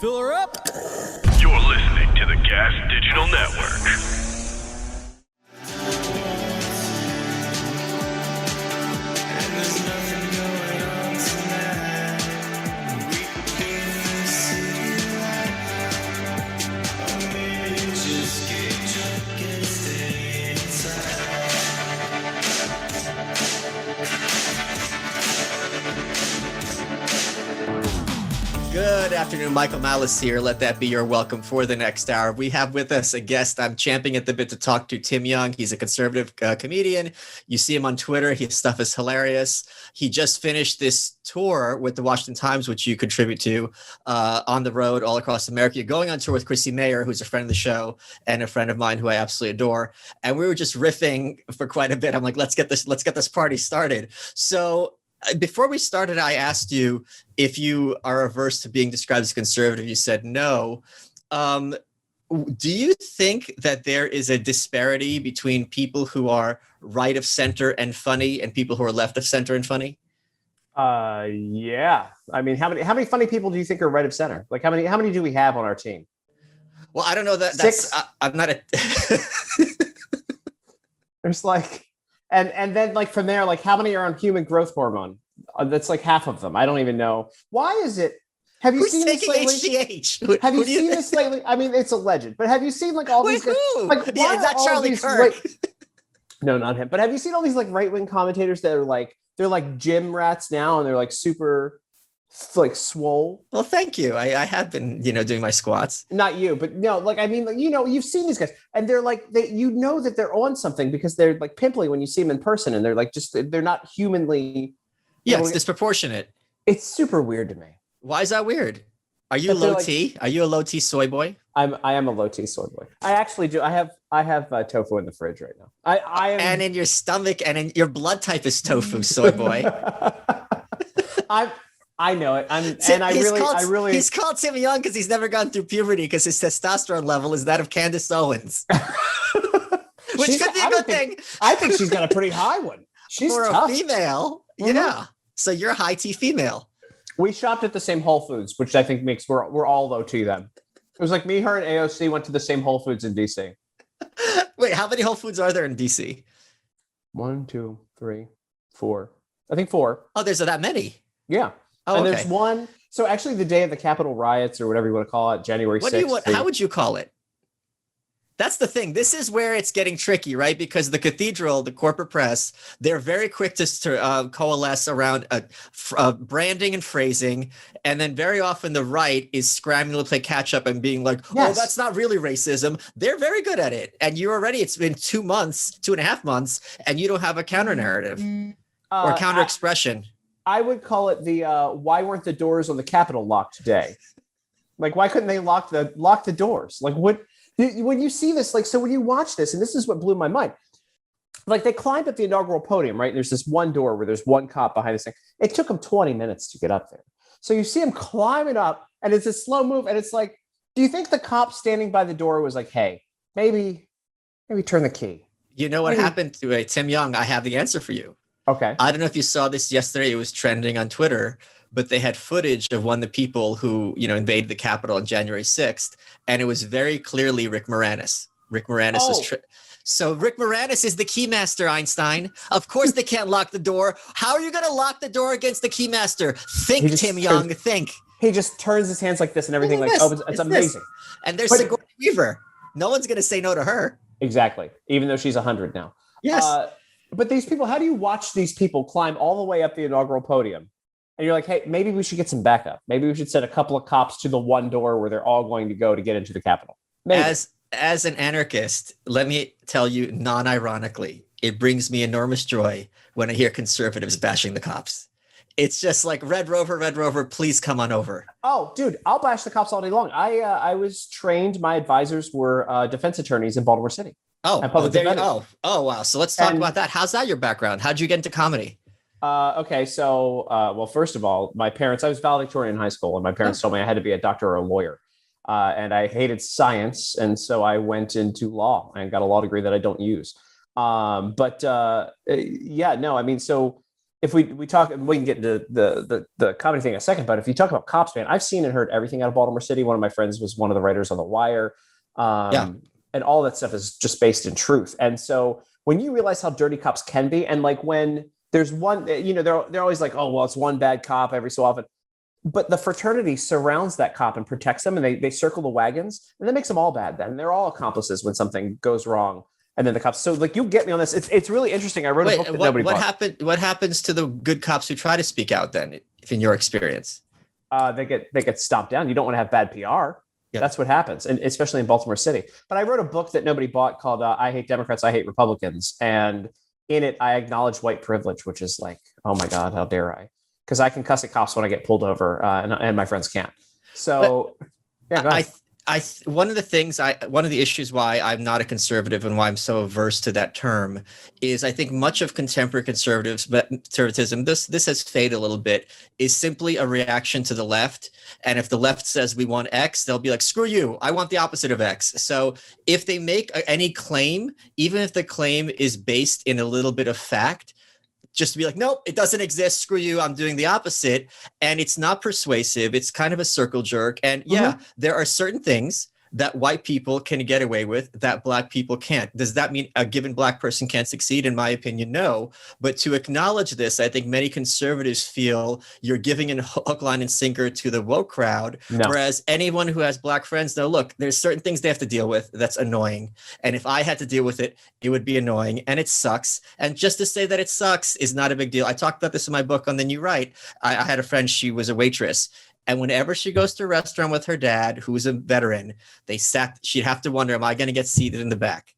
Fill her up. You're listening to the Gas Digital Network. Good afternoon, Michael Malice here. Let that be your welcome for the next hour. We have with us a guest I'm champing at the bit to talk to, Tim Young. He's a conservative comedian. You see him on Twitter. His stuff is hilarious. He just finished this tour with the Washington Times, which you contribute to, on the road all across America. You're going on tour with Chrissy Mayer, who's a friend of the show and a friend of mine who I absolutely adore. And we were just riffing for quite a bit. I'm like, let's get this party started. So before we started, I asked you if you are averse to being described as conservative. You said no. Do you think that there is a disparity between people who are right of center and funny and people who are left of center and funny? Yeah. I mean, how many funny people do you think are right of center? Like how many do we have on our team? Well, I don't know that. Six? I'm not a. There's like, and then like from there, like how many are on human growth hormone? That's like half of them. I don't even know. Why is it? Have you Who's seen this taking lately? HGH? Have you seen this lately? I mean, it's alleged, but have you seen like all these? Who? Like, Yeah, is that Charlie Kirk? No, not him. But have you seen all these like right wing commentators that are like they're like gym rats now, and they're like super like swole? Well, thank you. I have been, doing my squats. Not you, but no, like I mean, like, you've seen these guys, and they're like that they're on something because they're like pimply when you see them in person, and they're like they're not humanly. Yeah, it's disproportionate. It's super weird to me. Why is that weird? Are you low T? Are you a low T soy boy? I am a low T soy boy. I actually do. I have tofu in the fridge right now. I am, and in your stomach, and in your blood type is tofu, soy boy. I know it. He's called Tim Young because he's never gone through puberty because his testosterone level is that of Candace Owens, which could be a good thing. I think she's got a pretty high one. She's for tough. A female. Mm-hmm. Yeah. So you're a high T female. We shopped at the same Whole Foods, which I think makes we're all low T then. It was like me, her, and AOC went to the same Whole Foods in DC. Wait, how many Whole Foods are there in DC? 1, 2, 3, 4. I think 4. Oh, there's that many. Yeah. Oh, and okay. There's one. So actually the day of the Capitol riots or whatever you want to call it, January 6th. How would you call it? That's the thing. This is where it's getting tricky, right? Because the cathedral, the corporate press, they're very quick to coalesce around branding and phrasing. And then very often the right is scrambling to play catch up and being like, yes. Oh, that's not really racism. They're very good at it. And it's been 2.5 months, and you don't have a counter narrative or counter expression. I would call it the why weren't the doors on the Capitol locked today? Like, why couldn't they lock the doors? Like, what? When you see this, like, so when you watch this, and this is what blew my mind, like they climbed up the inaugural podium, right? And there's this one door where there's one cop behind this thing. It took them 20 minutes to get up there. So you see him climbing up, and it's a slow move. And it's like, do you think the cop standing by the door was like, hey, maybe turn the key? You know what happened to Tim Young? I have the answer for you. Okay. I don't know if you saw this yesterday. It was trending on Twitter, but they had footage of one of the people who, invaded the Capitol on January 6th. And it was very clearly Rick Moranis. Rick Moranis was. So Rick Moranis is the keymaster, Einstein. Of course they can't lock the door. How are you going to lock the door against the keymaster? Think, Tim Young, think. He just turns his hands like this and everything. It's amazing. And there's Sigourney Weaver. No one's going to say no to her. Exactly. Even though she's 100 now. Yes. But these people, how do you watch these people climb all the way up the inaugural podium? And you're like, hey, maybe we should get some backup. Maybe we should send a couple of cops to the one door where they're all going to go to get into the Capitol. Maybe. As an anarchist, let me tell you non-ironically, it brings me enormous joy when I hear conservatives bashing the cops. It's just like, Red Rover, please come on over. Oh, dude, I'll bash the cops all day long. I was trained. My advisors were defense attorneys in Baltimore City. Oh, wow. So let's talk about that. How's that your background? How'd you get into comedy? Okay, so, well, first of all, I was valedictorian in high school, and my parents told me I had to be a doctor or a lawyer. And I hated science, and so I went into law and got a law degree that I don't use. So if we talk, we can get into the comedy thing in a second, but if you talk about cops, man, I've seen and heard everything out of Baltimore City. One of my friends was one of the writers on The Wire. Yeah. And all that stuff is just based in truth. And so when you realize how dirty cops can be, and like when there's one, they're always like, oh, well, it's one bad cop every so often. But the fraternity surrounds that cop and protects them, and they circle the wagons, and that makes them all bad then. And they're all accomplices when something goes wrong. And then the cops. So like, you get me on this. It's really interesting. I wrote a book that nobody bought. What happens to the good cops who try to speak out then, if in your experience? They get stomped down. You don't want to have bad PR. Yeah. That's what happens, and especially in Baltimore City. But I wrote a book that nobody bought called "I Hate Democrats, I Hate Republicans," and in it, I acknowledge white privilege, which is like, oh my God, how dare I? Because I can cuss at cops when I get pulled over, and my friends can't. So, yeah, go ahead. One of the issues why I'm not a conservative and why I'm so averse to that term is I think much of contemporary conservatism, this has faded a little bit, is simply a reaction to the left. And if the left says we want X, they'll be like, screw you, I want the opposite of X. So if they make any claim, even if the claim is based in a little bit of fact, just to be like, nope, it doesn't exist. Screw you. I'm doing the opposite. And it's not persuasive. It's kind of a circle jerk. And yeah, there are certain things that white people can get away with that black people can't. Does that mean a given black person can't succeed? In my opinion, no. But to acknowledge this, I think many conservatives feel you're giving a hook, line, and sinker to the woke crowd. No. Whereas anyone who has black friends, know, look, there's certain things they have to deal with that's annoying. And if I had to deal with it, it would be annoying and it sucks. And just to say that it sucks is not a big deal. I talked about this in my book on The New Right. I had a friend, she was a waitress. And whenever she goes to a restaurant with her dad, who's a veteran, she'd have to wonder, am I going to get seated in the back?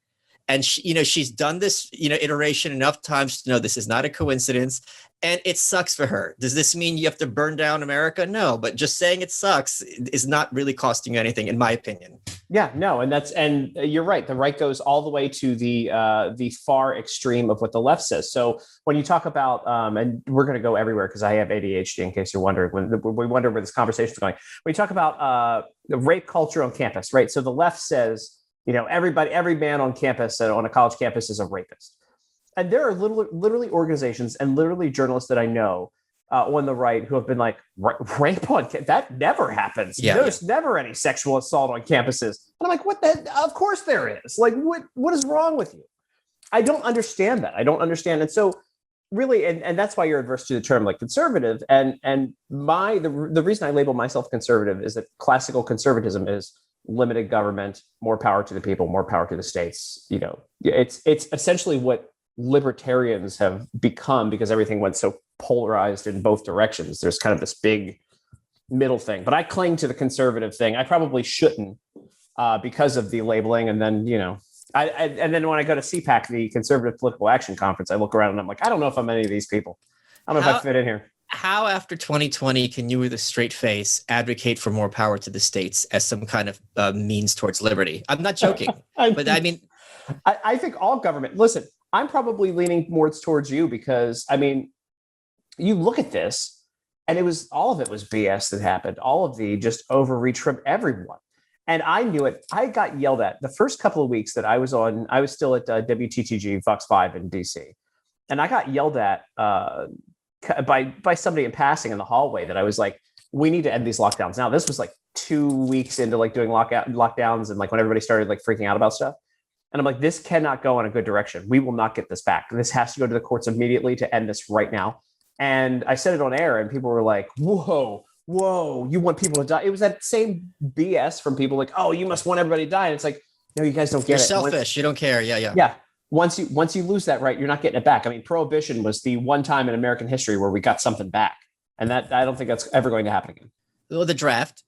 And she, she's done this, iteration enough times to know this is not a coincidence. And it sucks for her. Does this mean you have to burn down America? No, but just saying it sucks is not really costing you anything, in my opinion. Yeah, no, and you're right. The right goes all the way to the far extreme of what the left says. So when you talk about, and we're going to go everywhere because I have ADHD, in case you're wondering, when we wonder where this conversation is going. When you talk about the rape culture on campus, right? So the left says, every man on campus, on a college campus, is a rapist. And there are literally organizations and literally journalists that I know on the right who have been like, rape on that never happens. Yeah, There's never any sexual assault on campuses. And I'm like, what the? Of course there is. Like, what is wrong with you? I don't understand that. I don't understand. And so really, and that's why you're adverse to the term like conservative. And the reason I label myself conservative is that classical conservatism is limited government, more power to the people, more power to the states. It's essentially what libertarians have become because everything went so polarized in both directions. There's kind of this big middle thing, but I cling to the conservative thing. I probably shouldn't because of the labeling. And then, and then when I go to CPAC, the Conservative Political Action Conference, I look around and I'm like, I don't know if I'm any of these people. I don't know if I fit in here. How after 2020 can you with a straight face advocate for more power to the states as some kind of means towards liberty? I'm not joking, but I mean, I think all government, listen, I'm probably leaning more towards you because, you look at this and all of it was BS that happened. All of the just overreach from everyone. And I knew it. I got yelled at the first couple of weeks that I was still at WTTG Fox 5 in DC. And I got yelled at by somebody in passing in the hallway that I was like, we need to end these lockdowns. Now, this was like 2 weeks into like doing lockdowns and like when everybody started like freaking out about stuff. And I'm like, this cannot go in a good direction. We will not get this back. This has to go to the courts immediately to end this right now. And I said it on air and people were like, whoa, you want people to die? It was that same BS from people like, oh, you must want everybody to die. And it's like, no, you guys don't get You're it. Selfish. You don't care. Yeah. Yeah. Once you lose that right, you're not getting it back. I mean, prohibition was the one time in American history where we got something back. And that I don't think that's ever going to happen again. Well, the draft.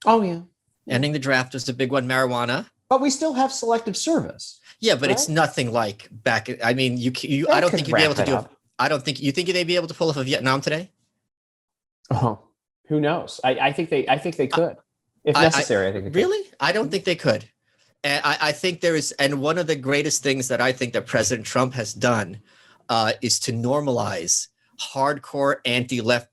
Oh, yeah. Ending the draft was the big one. Marijuana. But we still have selective service. Yeah, but It's nothing like back. I mean, I don't think you'd be able to do it. I don't think you think they'd be able to pull off a Vietnam today. Oh, who knows? I think they could, if necessary. I think they could. Really, I don't think they could. And I think and one of the greatest things that I think that President Trump has done is to normalize hardcore anti-war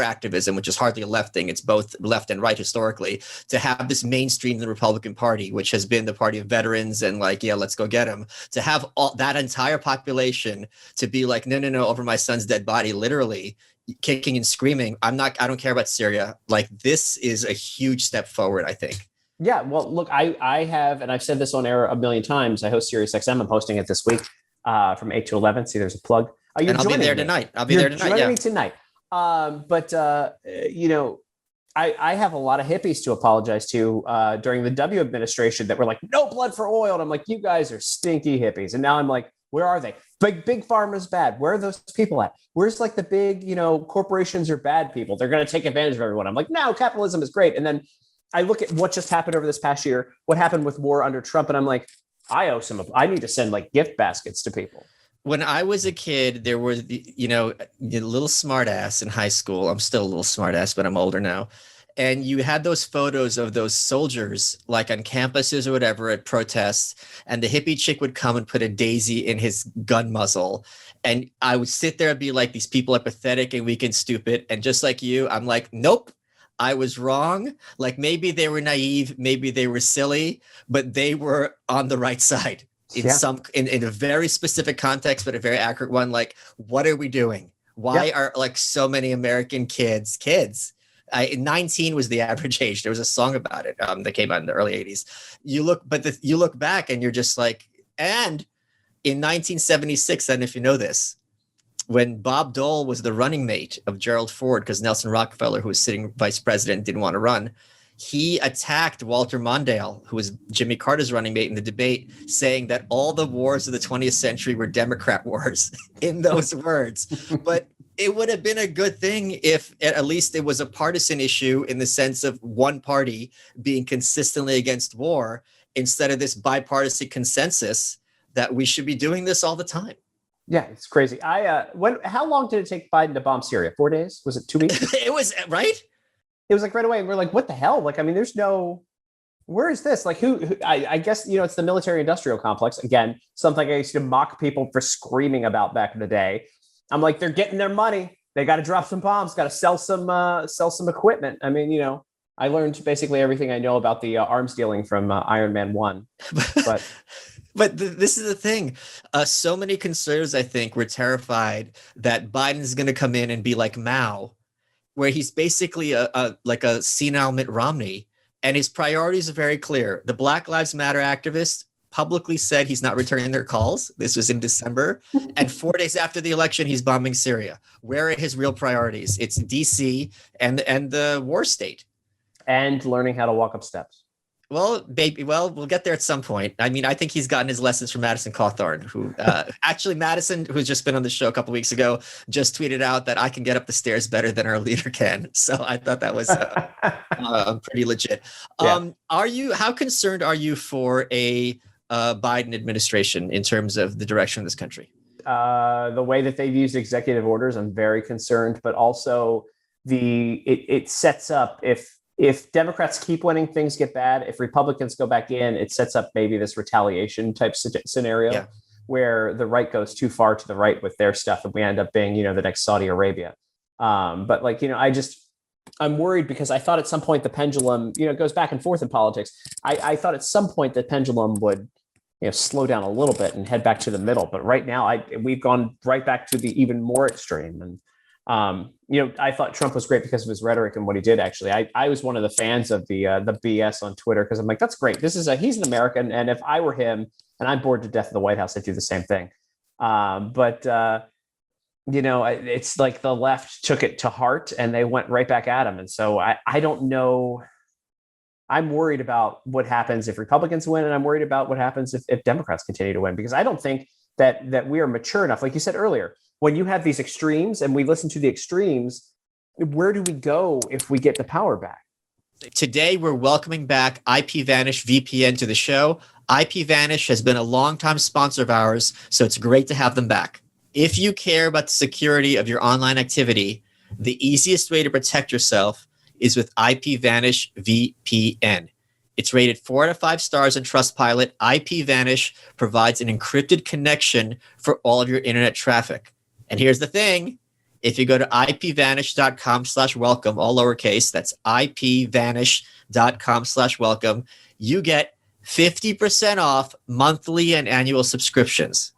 activism, which is hardly a left thing. It's both left and right historically, to have this mainstream in the Republican Party, which has been the party of veterans and like, yeah, let's go get them, to have all that entire population to be like, no, over my son's dead body, literally kicking and screaming. I don't care about Syria. Like, this is a huge step forward, I think. Yeah, well, look, I have, and I've said this on air a million times. I host SiriusXM. I'm hosting it this week from 8 to 11. See, there's a plug. And I'll be there tonight. You're joining me tonight. You know, I have a lot of hippies to apologize to during the W administration that were like, no blood for oil. And I'm like, you guys are stinky hippies. And now I'm like, where are they? Big pharma's bad. Where are those people at? Where's like the big, corporations are bad people. They're going to take advantage of everyone. I'm like, no, capitalism is great. And then I look at what just happened over this past year, what happened with war under Trump. And I'm like, I need to send like gift baskets to people. When I was a kid, there were, a little smartass in high school. I'm still a little smartass, but I'm older now. And you had those photos of those soldiers like on campuses or whatever at protests. And the hippie chick would come and put a daisy in his gun muzzle. And I would sit there and be like, these people are pathetic and weak and stupid. And just like you, I'm like, nope, I was wrong. Like, maybe they were naive, maybe they were silly, but they were on the right side in a very specific context, but a very accurate one. Like, what are we doing? Why are like so many American kids? 19 was the average age. There was a song about it that came out in the early 80s. You look back and you're just like, and in 1976, and if you know this, when Bob Dole was the running mate of Gerald Ford, because Nelson Rockefeller, who was sitting vice president, didn't want to run, he attacked Walter Mondale, who was Jimmy Carter's running mate in the debate, saying that all the wars of the 20th century were Democrat wars in those words. But it would have been a good thing if at least it was a partisan issue in the sense of one party being consistently against war instead of this bipartisan consensus that we should be doing this all the time. Yeah, it's crazy. How long did it take Biden to bomb Syria? 4 days? Was it 2 weeks? It was, right? It was like right away. And we're like, what the hell? Like, I mean, where is this? Like, I guess, it's the military industrial complex. Again, something I used to mock people for screaming about back in the day. I'm like, they're getting their money. They got to drop some bombs, got to sell some equipment. I mean, I learned basically everything I know about the arms dealing from Iron Man 1. But this is the thing. So many conservatives, I think, were terrified that Biden's going to come in and be like Mao, where he's basically like a senile Mitt Romney, and his priorities are very clear. The Black Lives Matter activist publicly said he's not returning their calls. This was in December. And 4 days after the election, he's bombing Syria. Where are his real priorities? It's DC and the war state. And learning how to walk up steps. Well, we'll get there at some point. I mean, I think he's gotten his lessons from Madison Cawthorn, who actually Madison, who's just been on the show a couple weeks ago, just tweeted out that I can get up the stairs better than our leader can. So I thought that was pretty legit. Yeah. How concerned are you for a Biden administration in terms of the direction of this country? The way that they've used executive orders, I'm very concerned, but also it sets up if Democrats keep winning, things get bad. If Republicans go back in, it sets up maybe this retaliation type scenario where the right goes too far to the right with their stuff, and we end up being, the next Saudi Arabia. But like, I'm worried because I thought at some point the pendulum, it goes back and forth in politics. I thought at some point the pendulum would, slow down a little bit and head back to the middle. But right now, we've gone right back to the even more extreme. And I thought Trump was great because of his rhetoric and what he did. Actually, I was one of the fans of the BS on Twitter because I'm like, that's great. He's an American, and if I were him and I'm bored to death of the White House, I'd do the same thing. It's like the left took it to heart and they went right back at him. And so I don't know. I'm worried about what happens if Republicans win, and I'm worried about what happens if Democrats continue to win, because I don't think that we are mature enough. Like you said earlier, when you have these extremes and we listen to the extremes, where do we go if we get the power back? Today, we're welcoming back IPVanish VPN to the show. IPVanish has been a longtime sponsor of ours, so it's great to have them back. If you care about the security of your online activity, the easiest way to protect yourself is with IPVanish VPN. It's rated 4 out of 5 stars on Trustpilot. IPVanish provides an encrypted connection for all of your internet traffic. And here's the thing. If you go to ipvanish.com/welcome, all lowercase, that's ipvanish.com/welcome, you get 50% off monthly and annual subscriptions.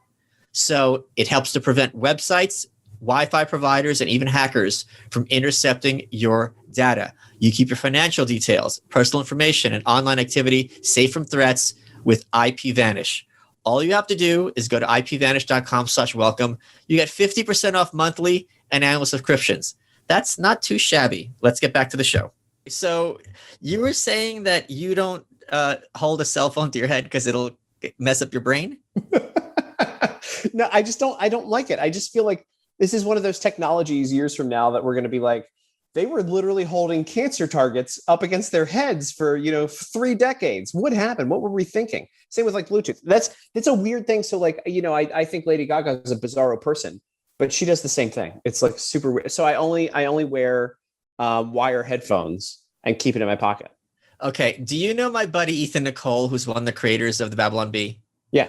So it helps to prevent websites, Wi-Fi providers, and even hackers from intercepting your data. You keep your financial details, personal information, and online activity safe from threats with IPVanish. All you have to do is go to ipvanish.com/welcome. You get 50% off monthly and annual subscriptions. That's not too shabby. Let's get back to the show. So you were saying that you don't hold a cell phone to your head because it'll mess up your brain? No, I don't like it. I just feel like this is one of those technologies years from now that we're going to be like, they were literally holding cancer targets up against their heads for, 3 decades. What happened? What were we thinking? Same with like Bluetooth. It's a weird thing. So like, I think Lady Gaga is a bizarro person, but she does the same thing. It's like super weird. So I only wear wire headphones and keep it in my pocket. Okay. Do you know my buddy Ethan Nicole, who's one of the creators of the Babylon Bee? Yeah.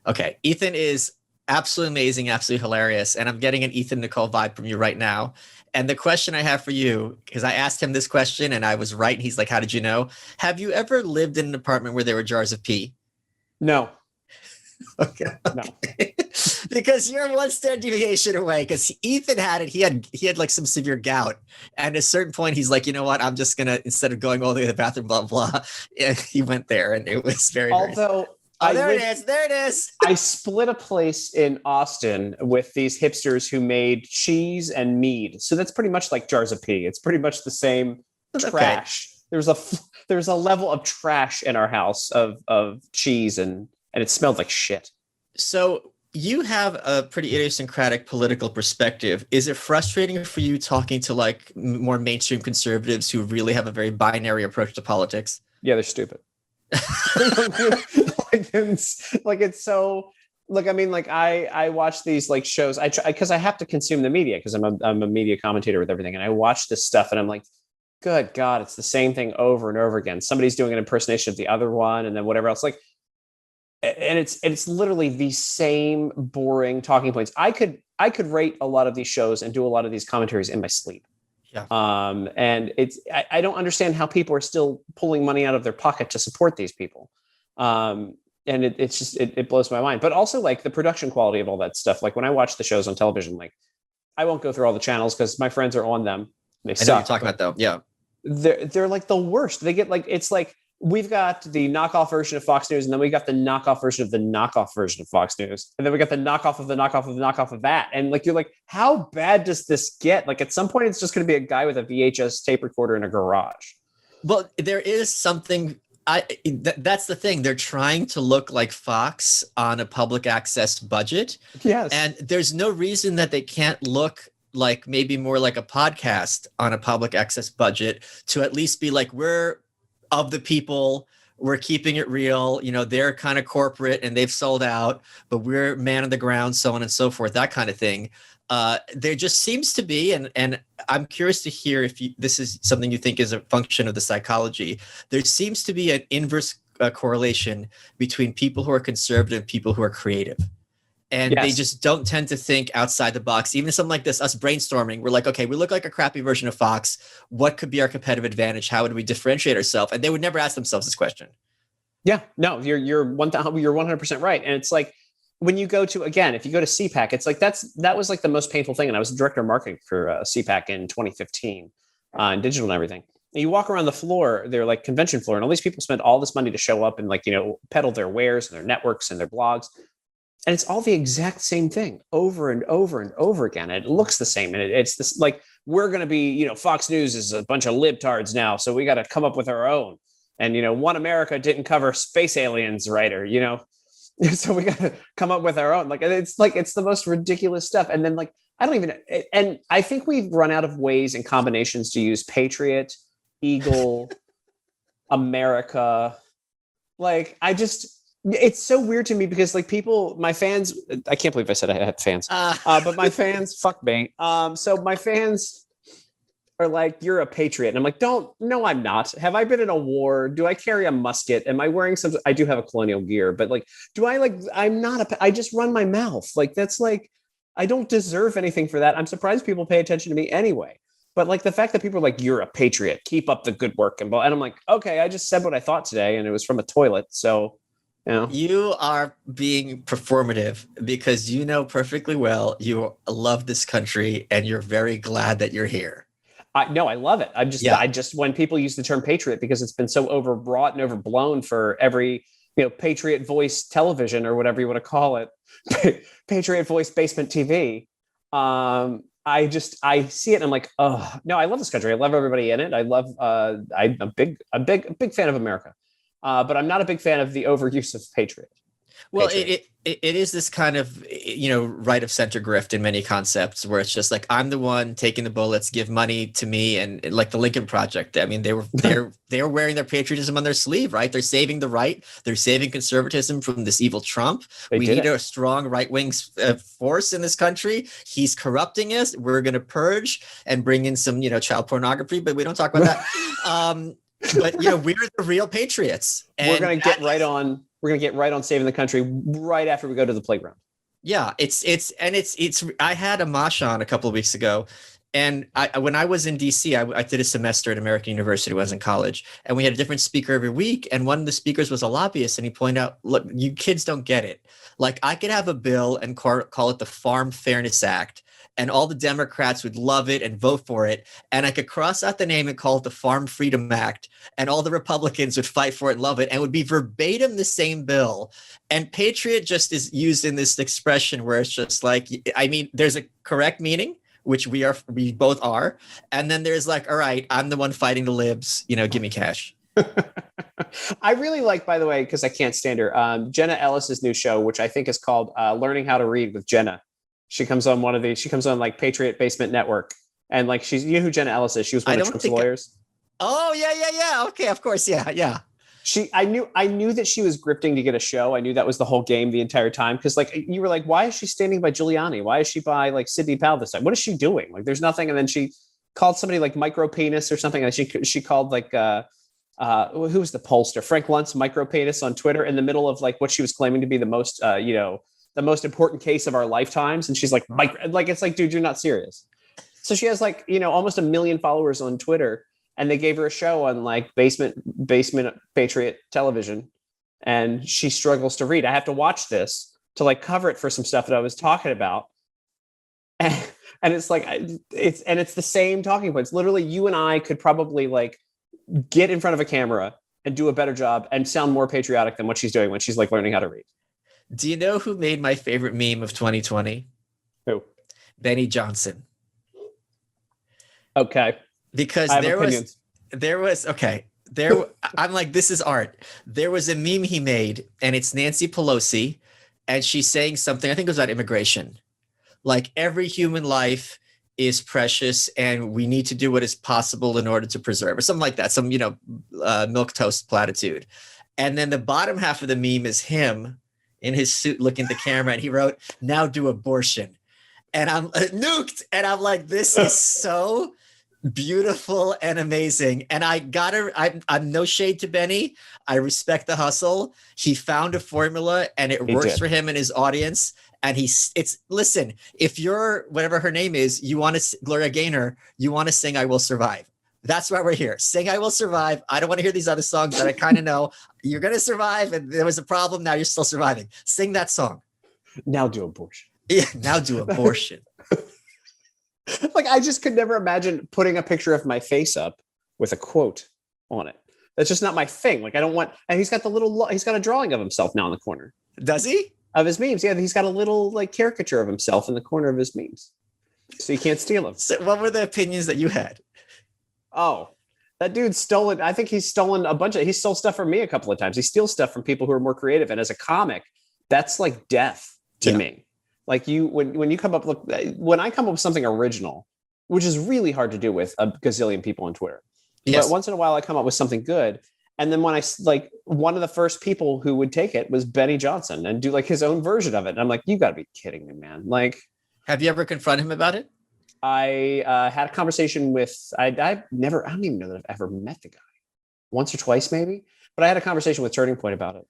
Okay. Ethan is absolutely amazing, absolutely hilarious. And I'm getting an Ethan Nicole vibe from you right now. And the question I have for you, because I asked him this question and I was right. And he's like, how did you know? Have you ever lived in an apartment where there were jars of pee? No. Okay. No. Because you're one standard deviation away. Because Ethan had it. He had like some severe gout. And at a certain point, he's like, you know what? I'm just going to, instead of going all the way to the bathroom, blah, blah. And he went there and it was very, Although, there it is. There it is. I split a place in Austin with these hipsters who made cheese and mead. So that's pretty much like jars of pee. It's pretty much the same trash. Okay. There's a level of trash in our house of cheese and it smelled like shit. So you have a pretty idiosyncratic political perspective. Is it frustrating for you talking to like more mainstream conservatives who really have a very binary approach to politics? Yeah, they're stupid. I watch these like shows. I try because I have to consume the media because I'm a media commentator with everything, and I watch this stuff and I'm like, good God, it's the same thing over and over again. Somebody's doing an impersonation of the other one, and then whatever else. Like, and it's literally the same boring talking points. I could rate a lot of these shows and do a lot of these commentaries in my sleep. Yeah. And I don't understand how people are still pulling money out of their pocket to support these people. And it blows my mind. But also like the production quality of all that stuff. Like when I watch the shows on television, like I won't go through all the channels because my friends are on them. They suck. I know what you're talking about though. Yeah. They're like the worst. They get like, it's like we've got the knockoff version of Fox News, and then we got the knockoff version of the knockoff version of Fox News. And then we got the knockoff of the knockoff of the knockoff of that. And like, you're like, how bad does this get? Like at some point, it's just going to be a guy with a VHS tape recorder in a garage. Well, there is something, that's the thing. They're trying to look like Fox on a public access budget. Yes. And there's no reason that they can't look like maybe more like a podcast on a public access budget to at least be like, we're of the people, we're keeping it real, they're kind of corporate and they've sold out, but we're man on the ground, so on and so forth, that kind of thing. There just seems to be, and I'm curious to hear if this is something you think is a function of the psychology. There seems to be an inverse correlation between people who are conservative and people who are creative. And yes, they just don't tend to think outside the box. Even something like this, us brainstorming, we're like, okay, we look like a crappy version of Fox. What could be our competitive advantage? How would we differentiate ourselves? And they would never ask themselves this question. Yeah, no, you're 100% right. And it's like when you go to, again, if you go to CPAC, it's like that was like the most painful thing. And I was the director of marketing for CPAC in 2015 and digital and everything. And you walk around the floor, they're like convention floor, and all these people spend all this money to show up and like, peddle their wares and their networks and their blogs. And it's all the exact same thing over and over and over again. It looks the same. And it's this like, we're going to be, Fox News is a bunch of libtards now. So we got to come up with our own. And, One America didn't cover space aliens right. Or, so we got to come up with our own. Like, it's the most ridiculous stuff. And then like, and I think we've run out of ways and combinations to use Patriot, Eagle, America. Like, it's so weird to me because like my fans, I can't believe I said I had fans, but my fans, fuck me. So my fans are like, you're a patriot. And I'm like, no, I'm not. Have I been in a war? Do I carry a musket? Am I wearing I do have a colonial gear, but like, I'm not I just run my mouth. Like, that's like, I don't deserve anything for that. I'm surprised people pay attention to me anyway. But like the fact that people are like, you're a patriot, keep up the good work, and I'm like, okay, I just said what I thought today, and it was from a toilet. So, you know, You are being performative because you know perfectly well you love this country and you're very glad that you're here. I love it. Yeah. I just when people use the term patriot because it's been so overwrought and overblown for every Patriot Voice television or whatever you want to call it, Patriot Voice basement TV. I see it and I'm like, oh no, I love this country. I love everybody in it. I love. I'm a big fan of America, but I'm not a big fan of the overuse of patriot. Well, Patriot. it is this kind of right of center grift in many concepts where it's just like I'm the one taking the bullets, give money to me, and like the Lincoln Project. I mean, they were wearing their patriotism on their sleeve, right? They're saving the right, they're saving conservatism from this evil Trump. We need a strong right wing force in this country. He's corrupting us. We're going to purge and bring in some child pornography, but we don't talk about that. But we're the real patriots, and we're going to get right on. We're going to get right on saving the country right after we go to the playground. Yeah, it's I had a mosh on a couple of weeks ago, and when I was in DC, I did a semester at American University when I was in college, and we had a different speaker every week, and one of the speakers was a lobbyist, and he pointed out, look, you kids don't get it. Like, I could have a bill and call it the Farm Fairness Act, and all the Democrats would love it and vote for it. And I could cross out the name and call it the Farm Freedom Act, and all the Republicans would fight for it and love it, and it would be verbatim the same bill. And patriot just is used in this expression where it's just like, I mean, there's a correct meaning, which we both are. And then there's like, all right, I'm the one fighting the libs, give me cash. I really like, by the way, because I can't stand her, Jenna Ellis's new show, which I think is called Learning How to Read with Jenna. She comes on like Patriot Basement Network. And like, you know who Jenna Ellis is? She was one of Trump's lawyers. Oh, yeah. Okay, of course. Yeah. I knew that she was grifting to get a show. I knew that was the whole game the entire time. Cause like, you were like, why is she standing by Giuliani? Why is she by like Sidney Powell this time? What is she doing? Like, there's nothing. And then she called somebody like micro penis or something. And she called like, who was the pollster? Frank Luntz micro penis on Twitter in the middle of like what she was claiming to be the most, the most important case of our lifetimes. And she's like, it's like, dude, you're not serious. So she has like, almost 1 million followers on Twitter, and they gave her a show on like basement Patriot television, and she struggles to read. I have to watch this to like cover it for some stuff that I was talking about. And it's like, it's the same talking points. Literally, you and I could probably like get in front of a camera and do a better job and sound more patriotic than what she's doing when she's like learning how to read. Do you know who made my favorite meme of 2020? Who? Benny Johnson. Okay. Because I'm like, this is art. There was a meme he made, and it's Nancy Pelosi, and she's saying something, I think it was about immigration. Like, every human life is precious, and we need to do what is possible in order to preserve, or something like that. Some, milquetoast platitude. And then the bottom half of the meme is him in his suit looking at the camera, and he wrote, "Now do abortion." And I'm nuked. And I'm like, this is so beautiful and amazing. And I'm no shade to Benny. I respect the hustle. He found a formula, and it works for him and his audience. And listen, if you're whatever her name is, you want to, Gloria Gaynor, you want to sing "I Will Survive." That's why we're here. Sing "I Will Survive." I don't want to hear these other songs that I kind of know. You're going to survive, and there was a problem. Now you're still surviving. Sing that song. Now do abortion. Yeah, now do abortion. Like, I just could never imagine putting a picture of my face up with a quote on it. That's just not my thing. Like, I don't want, and he's got a drawing of himself now in the corner. Does he? Of his memes. Yeah, he's got a little like caricature of himself in the corner of his memes. So you can't steal them. So what were the opinions that you had? Oh, that dude stole it. I think he's stolen he stole stuff from me a couple of times. He steals stuff from people who are more creative. And as a comic, that's like death to me. Like when I come up with something original, which is really hard to do with a gazillion people on Twitter. Yes. But once in a while I come up with something good. And then when one of the first people who would take it was Benny Johnson and do like his own version of it. And I'm like, you gotta be kidding me, man. Like, have you ever confronted him about it? I had a conversation with, I don't even know that I've ever met the guy. Once or twice maybe, but I had a conversation with Turning Point about it.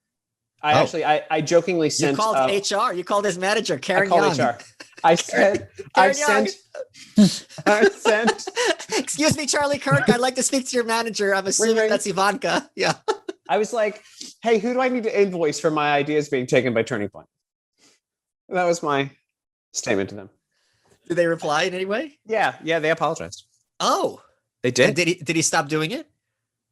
I jokingly You sent. called HR. You called his manager, I Karen called Young. HR. I said. I Karen sent. I sent. Excuse me, Charlie Kirk. I'd like to speak to your manager. I'm assuming ring. that's Ivanka. Yeah. I was like, hey, who do I need to invoice for my ideas being taken by Turning Point? That was my statement to them. Did they reply in any way? Yeah, they apologized. Oh, They did. and did he stop doing it?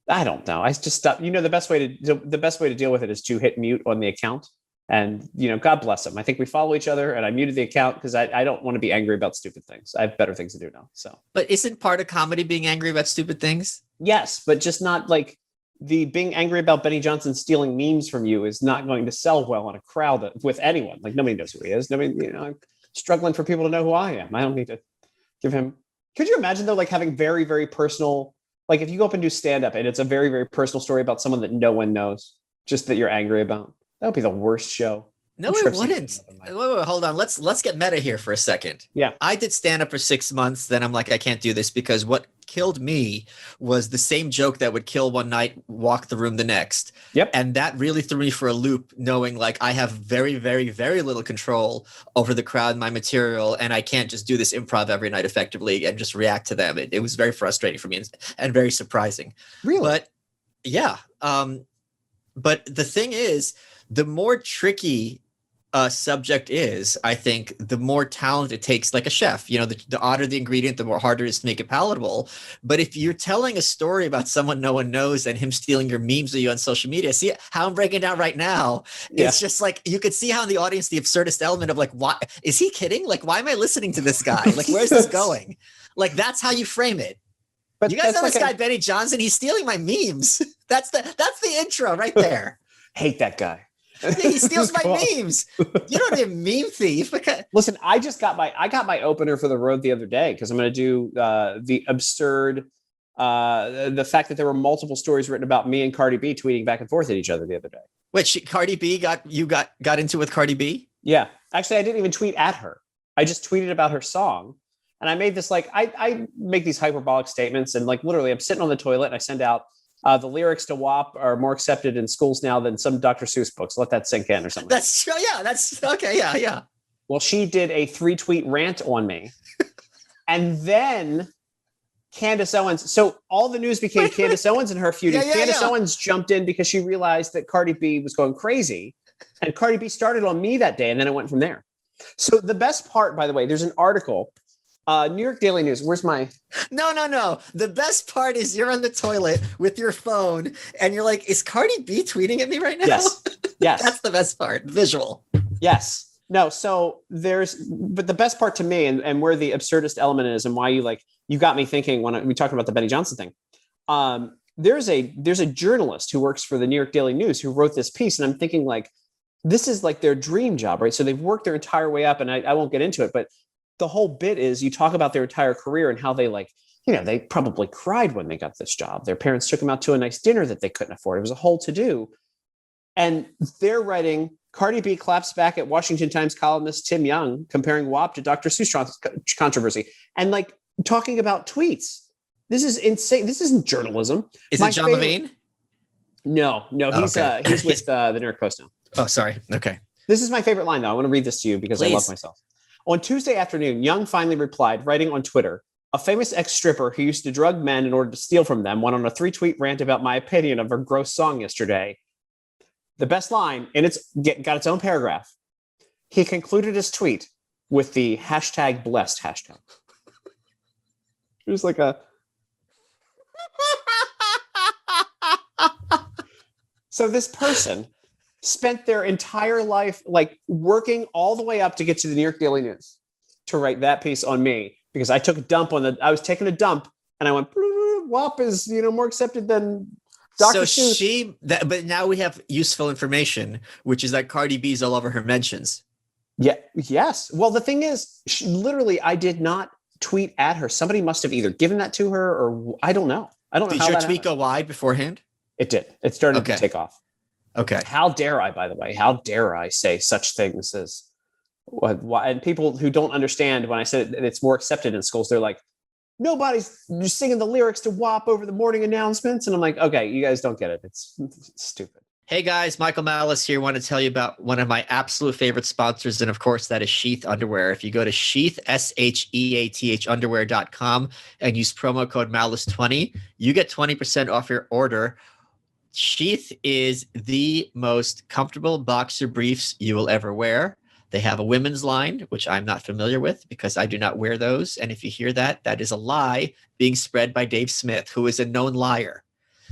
I don't know. I just stopped. The best way to deal with it is to hit mute on the account. And God bless him. I think we follow each other, and I muted the account because I don't want to be angry about stupid things. I have better things to do now. So, But isn't part of comedy being angry about stupid things? yes, but just not like the being angry about Benny Johnson stealing memes from you is not going to sell well in a crowd with anyone. Like nobody knows who he is. Nobody, I'm struggling for people to know who I am. I don't need to give him. Could you imagine though, like having very, very personal, like if you go up and do stand up and it's a very, very personal story about someone that no one knows, just that you're angry about. That would be the worst show. No, it wouldn't. Wait, hold on. Let's get meta here for a second. Yeah. I did stand up for 6 months. Then I'm like, I can't do this because what killed me was the same joke that would kill one night, walk the room the next. Yep. And that really threw me for a loop, knowing like I have very, very, very little control over the crowd and my material. And I can't just do this improv every night effectively and just react to them. It was very frustrating for me and very surprising. Really? But yeah. But the thing is, the more tricky a subject is, I think, the more talent it takes, like a chef. The odder the ingredient, the more harder it is to make it palatable. But if you're telling a story about someone no one knows and him stealing your memes of you on social media, see how I'm breaking down right now? Yeah. It's just like you could see how in the audience the absurdist element of like, why is he kidding? Like, why am I listening to this guy? Like, where's this going? Like, that's how you frame it. But you guys know this guy, Benny Johnson, he's stealing my memes. That's the intro right there. Hate that guy. He steals my memes. You don't need a meme thief. Listen, I got my opener for the road the other day because I'm going to do the absurd, the fact that there were multiple stories written about me and Cardi B tweeting back and forth at each other the other day. Which Cardi B got into with Cardi B? Yeah, actually, I didn't even tweet at her. I just tweeted about her song, and I made this like I make these hyperbolic statements, and like literally, I'm sitting on the toilet and I send out. The lyrics to WAP are more accepted in schools now than some Dr. Seuss books. Let that sink in or something. That's true. Yeah, that's okay. Yeah. Well, she did a 3-tweet rant on me. And then Candace Owens. So all the news became Candace Owens and her feuding. Candace Owens jumped in because she realized that Cardi B was going crazy. And Cardi B started on me that day. And then it went from there. So the best part, by the way, there's an article. New York Daily News. Where's my? No. The best part is you're on the toilet with your phone and you're like, is Cardi B tweeting at me right now? Yes. That's the best part. Visual. Yes. No. So but the best part to me and where the absurdist element is and why you got me thinking when we talked about the Benny Johnson thing. There's a journalist who works for the New York Daily News who wrote this piece. And I'm thinking like, this is like their dream job, right? So they've worked their entire way up and I won't get into it, but the whole bit is you talk about their entire career and how they they probably cried when they got this job. Their parents took them out to a nice dinner that they couldn't afford. It was a whole to-do. And they're writing, Cardi B claps back at Washington Times columnist Tim Young, comparing WAP to Dr. Seuss controversy. And like talking about tweets. This is insane. This isn't journalism. Is it John Levine? No, he's with the New York Post now. Oh, sorry. Okay. This is my favorite line, though. I want to read this to you because I love myself. On Tuesday afternoon, Young finally replied, writing on Twitter, a famous ex-stripper who used to drug men in order to steal from them went on a 3-tweet rant about my opinion of her gross song yesterday. The best line, and it's got its own paragraph. He concluded his tweet with the #blessed hashtag. It was like a... So this person spent their entire life like working all the way up to get to the New York Daily News to write that piece on me because I took a dump I was taking a dump and I went, WAP is, more accepted than Dr. Seuss. But now we have useful information, which is that Cardi B's all over her mentions. Yeah. Yes. Well, the thing is, I did not tweet at her. Somebody must have either given that to her or I don't know. Did your tweet go wide beforehand? It did. It started to take off. Okay. How dare I, by the way, say such things as what? And people who don't understand when I said it's more accepted in schools, they're like, nobody's singing the lyrics to WAP over the morning announcements. And I'm like, okay, you guys don't get it. It's stupid. Hey guys, Michael Malice here. Want to tell you about one of my absolute favorite sponsors, and of course, that is Sheath Underwear. If you go to Sheath, SHEATH underwear.com and use promo code Malice20, you get 20% off your order. Sheath is the most comfortable boxer briefs you will ever wear. They have a women's line, which I'm not familiar with because I do not wear those. And if you hear that, that is a lie being spread by Dave Smith, who is a known liar.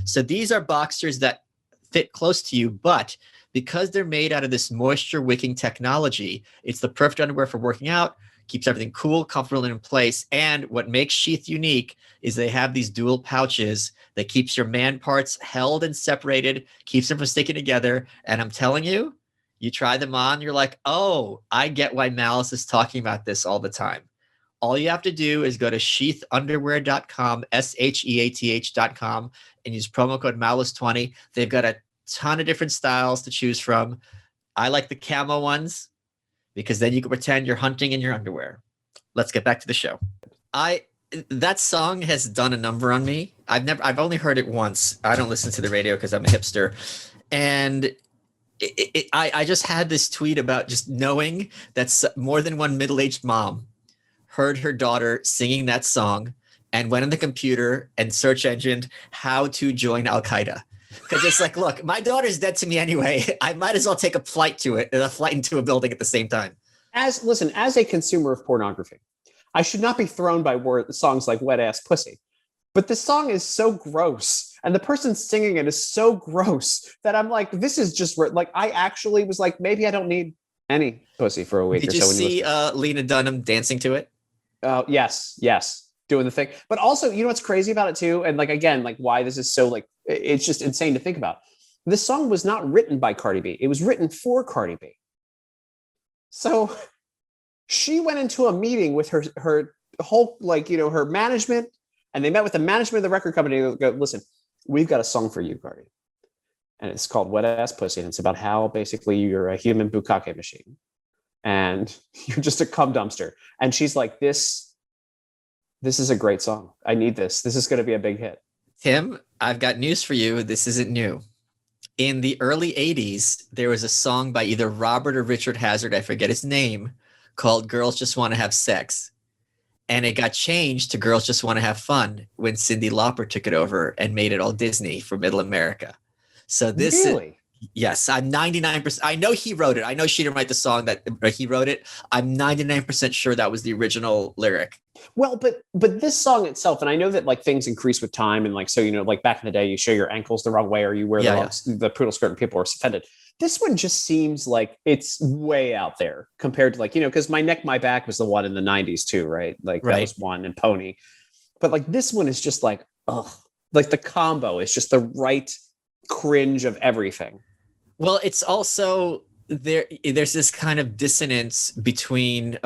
So these are boxers that fit close to you, but because they're made out of this moisture wicking technology, it's the perfect underwear for working out, keeps everything cool, comfortable, and in place. And what makes Sheath unique is they have these dual pouches that keeps your man parts held and separated, keeps them from sticking together. And I'm telling you, you try them on, you're like, oh, I get why Malice is talking about this all the time. All you have to do is go to sheathunderwear.com, SHEATH.com, and use promo code Malice20. They've got a ton of different styles to choose from. I like the camo ones because then you can pretend you're hunting in your underwear. Let's get back to the show. That song has done a number on me. I've only heard it once. I don't listen to the radio because I'm a hipster. And I just had this tweet about just knowing that more than one middle-aged mom heard her daughter singing that song and went on the computer and search engined how to join Al-Qaeda. Because it's like, look, my daughter's dead to me anyway. I might as well take a flight into a building at the same time. As a consumer of pornography, I should not be thrown by songs like Wet Ass Pussy. But this song is so gross, and the person singing it is so gross that I'm like, this is just like, I actually was like, maybe I don't need any pussy for a week or so. Did you see Lena Dunham dancing to it? Yes, doing the thing. But also, you know what's crazy about it too? And like, again, like why this is so like, it's just insane to think about. This song was not written by Cardi B. It was written for Cardi B. So she went into a meeting with her whole, like, you know, her management, and they met with the management of the record company. They go, listen, we've got a song for you, Cardi. And it's called Wet Ass Pussy. And it's about how basically you're a human bukkake machine and you're just a cum dumpster. And she's like, this is a great song. I need this. This is going to be a big hit. Tim, I've got news for you. This isn't new. In the early 80s, there was a song by either Robert or Richard Hazard, I forget his name, called Girls Just Want to Have Sex. And it got changed to Girls Just Want to Have Fun when Cyndi Lauper took it over and made it all Disney for Middle America. So this Really? Yes, I'm 99%. I know he wrote it. I know she didn't write the song that he wrote it. I'm 99% sure that was the original lyric. Well, but this song itself, and I know that like things increase with time, and like, so, you know, like back in the day, you show your ankles the wrong way or you wear the poodle skirt and people are offended. This one just seems like it's way out there compared to like, you know, because My Neck, My Back was the one in the 90s too, right? Like that was one, and Pony. But like this one is just like, ugh, like the combo is just the right cringe of everything. Well, it's also there's this kind of dissonance between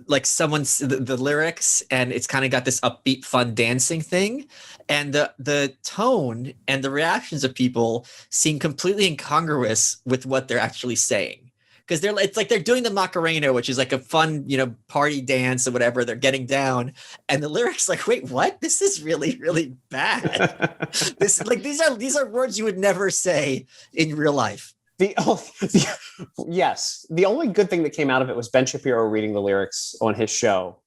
like someone's the lyrics, and it's kind of got this upbeat fun dancing thing, and the tone and the reactions of people seem completely incongruous with what they're actually saying, because it's like they're doing the Macarena, which is like a fun, you know, party dance or whatever. They're getting down, and the lyrics like, wait, what? This is really, really bad. These are words you would never say in real life. Yes. The only good thing that came out of it was Ben Shapiro reading the lyrics on his show.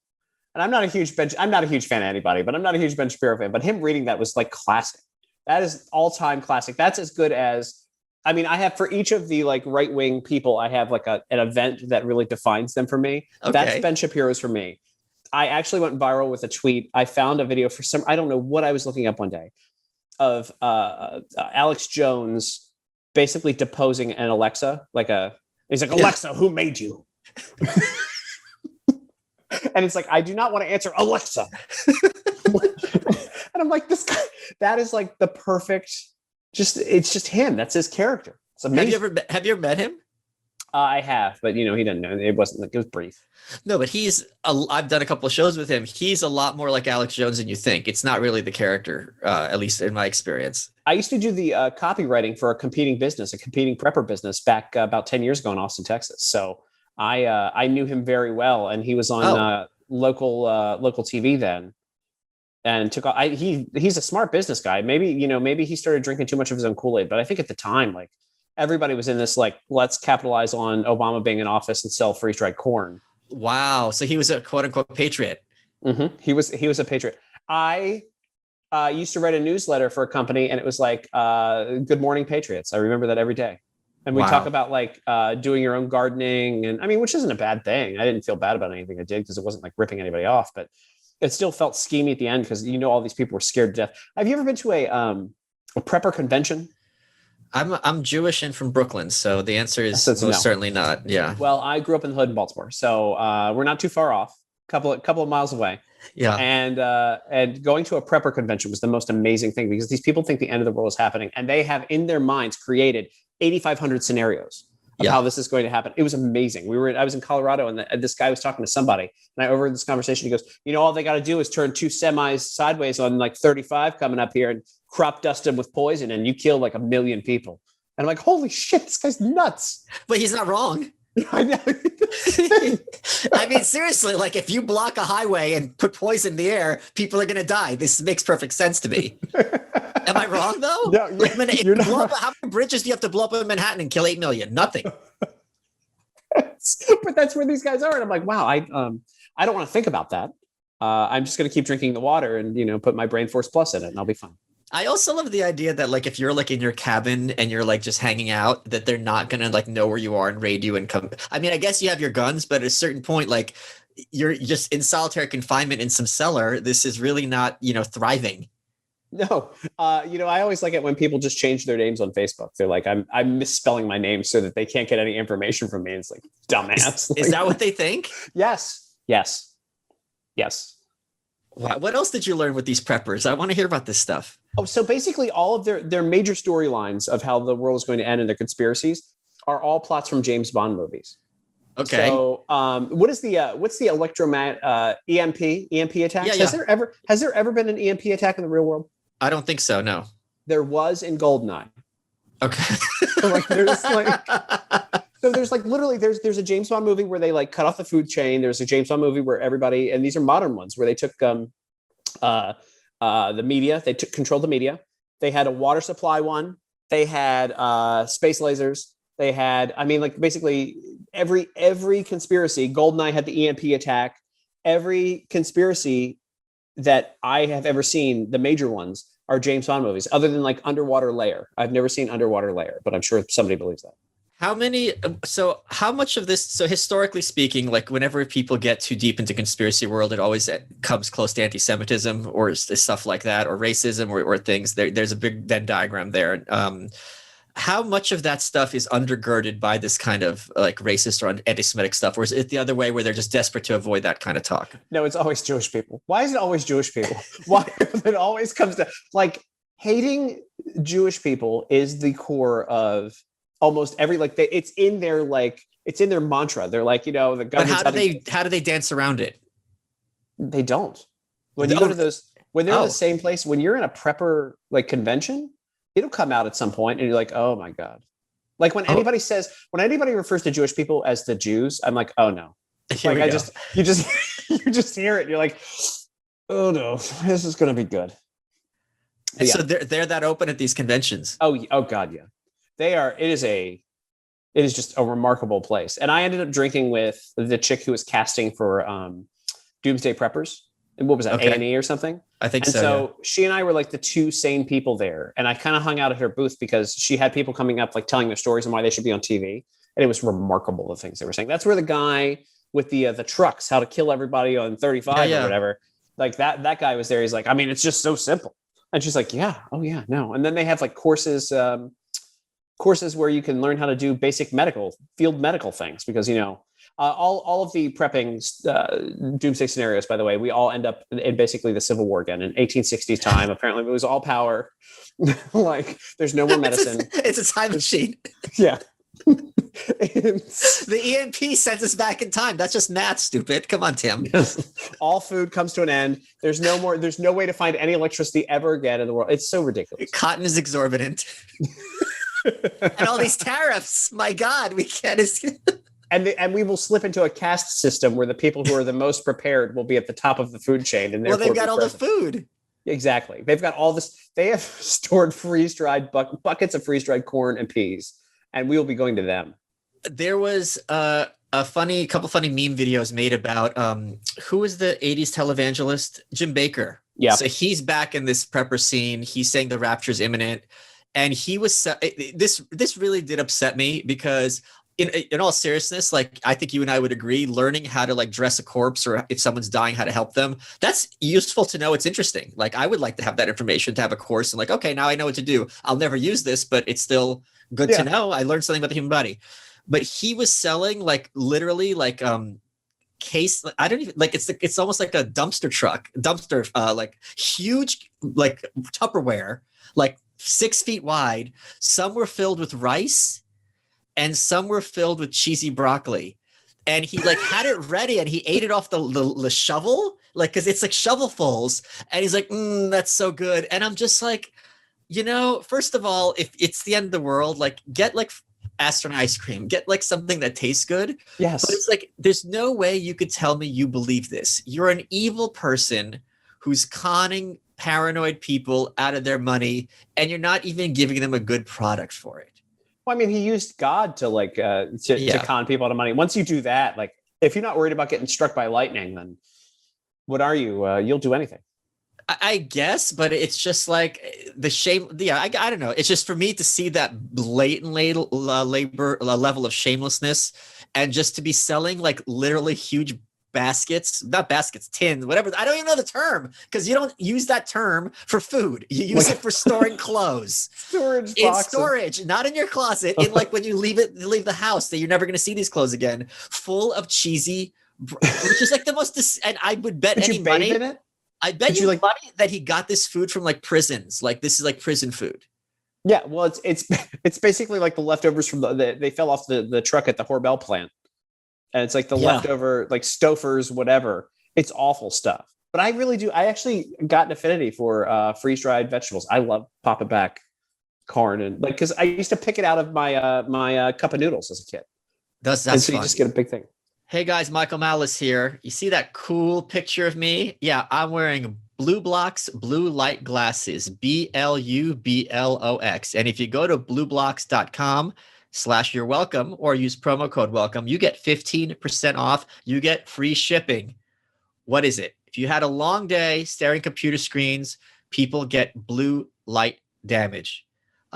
And I'm not a huge fan of anybody, but I'm not a huge Ben Shapiro fan. But him reading that was like classic. That is all-time classic. That's as good as, I mean, I have for each of the like right-wing people, I have like an event that really defines them for me. Okay. That's Ben Shapiro's for me. I actually went viral with a tweet. I found a video I don't know what I was looking up one day, of Alex Jones basically deposing an Alexa, he's like, Alexa, who made you? And it's like, I do not want to answer Alexa. And I'm like, this guy, that is like the perfect, it's just him. That's his character. It's amazing. Have you ever met him? I have, but you know, he didn't know. It was brief. No, but I've done a couple of shows with him. He's a lot more like Alex Jones than you think. It's not really the character, at least in my experience. I used to do the copywriting for a competing prepper business back about 10 years ago in Austin, Texas. So I knew him very well, and he was on local TV then. and took off. He's a smart business guy. Maybe he started drinking too much of his own Kool-Aid, but I think at the time, like, everybody was in this, like, let's capitalize on Obama being in office and sell freeze-dried corn. Wow. So he was a quote unquote patriot. Mm-hmm. He was a patriot. I used to write a newsletter for a company, and it was like, Good Morning Patriots. I remember that every day. And we talk about, like, doing your own gardening, and I mean, which isn't a bad thing. I didn't feel bad about anything I did because it wasn't like ripping anybody off, but it still felt schemy at the end because all these people were scared to death. Have you ever been to a prepper convention? I'm Jewish and from Brooklyn, so the answer is no. certainly not. Yeah. Well, I grew up in the hood in Baltimore, so we're not too far off, couple of miles away. Yeah. And going to a prepper convention was the most amazing thing because these people think the end of the world is happening, and they have in their minds created 8,500 scenarios of how this is going to happen. It was amazing. I was in Colorado, and this guy was talking to somebody, and I overheard this conversation. He goes, all they got to do is turn 2 semis sideways on like 35 coming up here and crop dust them with poison, and you kill like 1 million people. And I'm like, holy shit, this guy's nuts. But he's not wrong. I know. I mean, seriously, like, if you block a highway and put poison in the air, people are going to die. This makes perfect sense to me. Am I wrong, though? No, you're not. How many bridges do you have to blow up in Manhattan and kill 8 million? Nothing. But that's where these guys are. And I'm like, wow, I don't want to think about that. I'm just going to keep drinking the water and, put my Brain Force Plus in it, and I'll be fine. I also love the idea that, like, if you're like in your cabin and you're like just hanging out, that they're not gonna like know where you are and raid you and come. I mean, I guess you have your guns, but at a certain point, like, you're just in solitary confinement in some cellar. This is really not, thriving. No, I always like it when people just change their names on Facebook. They're like, I'm misspelling my name so that they can't get any information from me. It's like, dumbass. Is that what they think? Yes. Wow. What else did you learn with these preppers? I want to hear about this stuff. Oh, so basically all of their major storylines of how the world is going to end and their conspiracies are all plots from James Bond movies. Okay. So what's the electromagnetic EMP attack? Yeah. Has there ever been an EMP attack in the real world? I don't think so. No. There was in Goldeneye. Okay. So there's like literally there's a James Bond movie where they like cut off the food chain. There's a James Bond movie where everybody, and these are modern ones, where they took the media, they controlled the media. They had a water supply one. They had space lasers. They had, basically every conspiracy. Goldeneye had the EMP attack. Every conspiracy that I have ever seen, the major ones, are James Bond movies, other than like Underwater Layer. I've never seen Underwater Layer, but I'm sure somebody believes that. How much of this, so historically speaking, like whenever people get too deep into conspiracy world, it always comes close to anti-Semitism or stuff like that, or racism or things. There's a big Venn diagram there. How much of that stuff is undergirded by this kind of like racist or anti-Semitic stuff? Or is it the other way where they're just desperate to avoid that kind of talk? No, it's always Jewish people. Why is it always Jewish people? Why it always comes to like hating Jewish people is the core of almost every, it's in their mantra. They're like, the government. But how do they dance around it? They don't. When you go to those, when they're in the same place, when you're in a prepper like convention, it'll come out at some point and you're like, oh my God. Like when anybody refers to Jewish people as the Jews, I'm like, oh no. You just hear it and you're like, oh no, this is going to be good. And so they're that open at these conventions. Oh God. Yeah. They are. It is just a remarkable place. And I ended up drinking with the chick who was casting for Doomsday Preppers. And what was that? Okay. A&E or something? I think so. And so yeah. She and I were like the two sane people there. And I kind of hung out at her booth because she had people coming up, like telling their stories and why they should be on TV. And it was remarkable, the things they were saying. That's where the guy with the trucks, how to kill everybody on 35 or whatever, like that guy was there. He's like, it's just so simple. And she's like, yeah. Oh yeah, no. And then they have like courses where you can learn how to do basic field medical things, because all of the prepping doomsday scenarios, by the way, we all end up in basically the Civil War again in 1860s time. Apparently it was all power. Like there's no more medicine. It's a time machine. Yeah. The EMP sends us back in time. That's just math, stupid. Come on, Tim. All food comes to an end. There's no way to find any electricity ever again in the world. It's so ridiculous. Cotton is exorbitant. And all these tariffs, my God, we can't. And we will slip into a caste system where the people who are the most prepared will be at the top of the food chain. And they've got all the food. Exactly. They've got all this. They have stored freeze-dried buckets of freeze-dried corn and peas, and we will be going to them. There was couple funny meme videos made about who was the 80s televangelist? Jim Baker. Yeah. So he's back in this prepper scene. He's saying the rapture's imminent. And he was this really did upset me because in all seriousness, like I think you and I would agree, learning how to like dress a corpse or if someone's dying, how to help them, that's useful to know. It's interesting. Like I would like to have that information, to have a course and like, okay, now I know what to do. I'll never use this, but it's still good to know. I learned something about the human body. But he was selling like literally like case, I don't even like, it's almost like a dumpster like huge like Tupperware, like 6 feet wide. Some were filled with rice and some were filled with cheesy broccoli. And he like had it ready and he ate it off the shovel, like, cause it's like shovelfuls. And he's like, that's so good. And I'm just like, first of all, if it's the end of the world, like get like astronaut ice cream, get like something that tastes good. Yes. But it's like, there's no way you could tell me you believe this. You're an evil person who's conning paranoid people out of their money, and you're not even giving them a good product for it. Well, I mean, he used God to like to con people out of money. Once you do that, like if you're not worried about getting struck by lightning, then what are you? You'll do anything. I guess, but it's just like the shame. Yeah, I don't know. It's just for me to see that blatant level of shamelessness, and just to be selling like literally huge not baskets, tins, whatever. I don't even know the term because you don't use that term for food. You use it for storing clothes. Storage in boxes. Storage, not in your closet. In like when you leave the house, that you're never going to see these clothes again. Full of cheesy, which is like the most. And I would bet any money in it. I bet you like money that he got this food from like prisons. Like this is like prison food. Yeah, well, it's basically like the leftovers from they fell off the truck at the Hormel plant. And it's like the leftover, like Stouffer's, whatever. It's awful stuff. But I really do. I actually got an affinity for freeze-dried vegetables. I love popping back corn and like because I used to pick it out of my my cup of noodles as a kid. That's so fun. You just get a big thing. Hey guys, Michael Malice here. You see that cool picture of me? Yeah, I'm wearing Blue Blocks blue light glasses, BLUBLOX. And if you go to blueblocks.com/you're welcome or use promo code welcome, you get 15% off. You get free shipping. What is it? If you had a long day staring computer screens, people get blue light damage.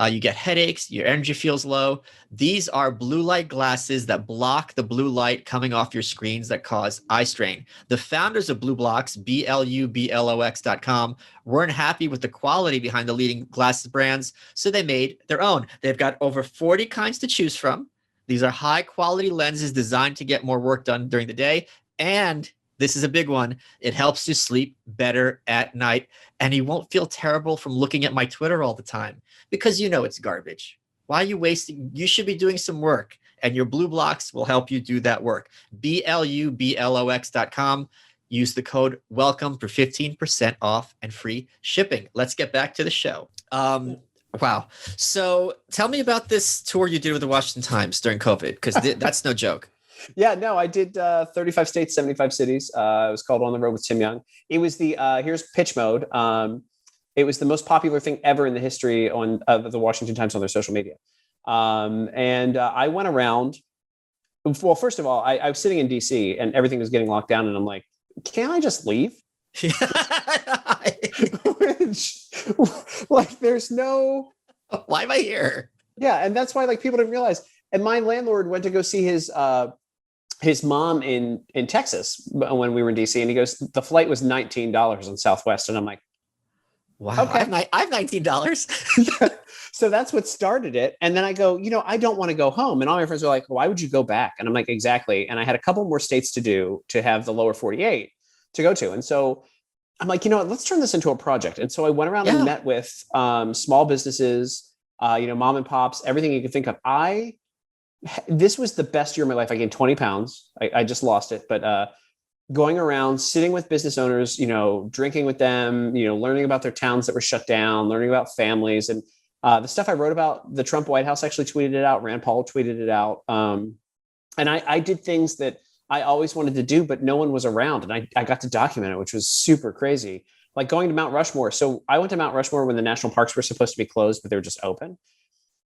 You get headaches, your energy feels low. These are blue light glasses that block the blue light coming off your screens that cause eye strain. The founders of Blue Blocks, BLUBLOX.com, weren't happy with the quality behind the leading glasses brands, so they made their own. They've got over 40 kinds to choose from. These are high quality lenses designed to get more work done during the day. And this is a big one. It helps you sleep better at night. And you won't feel terrible from looking at my Twitter all the time because it's garbage. Why are you wasting? You should be doing some work, and your Blue Blocks will help you do that work. BLUBLOX.com. Use the code WELCOME for 15% off and free shipping. Let's get back to the show. Wow. So tell me about this tour you did with the Washington Times during COVID, because that's no joke. Yeah, no, I did 35 states, 75 cities. It was called On the Road with Tim Young. It was here's pitch mode. It was the most popular thing ever in the history of the Washington Times on their social media. And I went around. Well, first of all, I was sitting in DC and everything was getting locked down. And I'm like, can't I just leave? Like, there's no. Why am I here? Yeah. And that's why like people didn't realize. And my landlord went to go see his mom in Texas when we were in DC, and he goes, the flight was $19 on Southwest, and I'm like, wow, okay, I have $19. So that's what started it. And then I go, I don't want to go home, and all my friends are like, why would you go back? And I'm like, exactly. And I had a couple more states to have the lower 48 to go to, and so I'm like, let's turn this into a project. And so I went around and met with small businesses, mom and pops, everything you can think of. This was the best year of my life. I gained 20 pounds. I just lost it. But going around, sitting with business owners, drinking with them, learning about their towns that were shut down, learning about families. And the stuff I wrote about the Trump White House actually tweeted it out. Rand Paul tweeted it out. And I did things that I always wanted to do, but no one was around. And I got to document it, which was super crazy. like going to Mount Rushmore. So I went to Mount Rushmore when the national parks were supposed to be closed, but they were just open.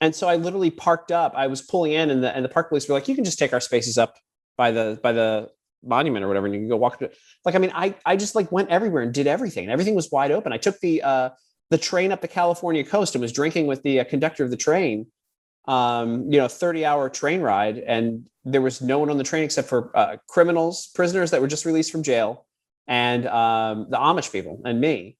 And so I literally parked up. I was pulling in, and the park police were like, "You can just take our spaces up by the monument or whatever, and you can go walk." Like, I mean, I just like went everywhere and did everything, and everything was wide open. I took the train up the California coast and was drinking with the conductor of the train. 30-hour train ride, and there was no one on the train except for prisoners that were just released from jail, and the Amish people and me.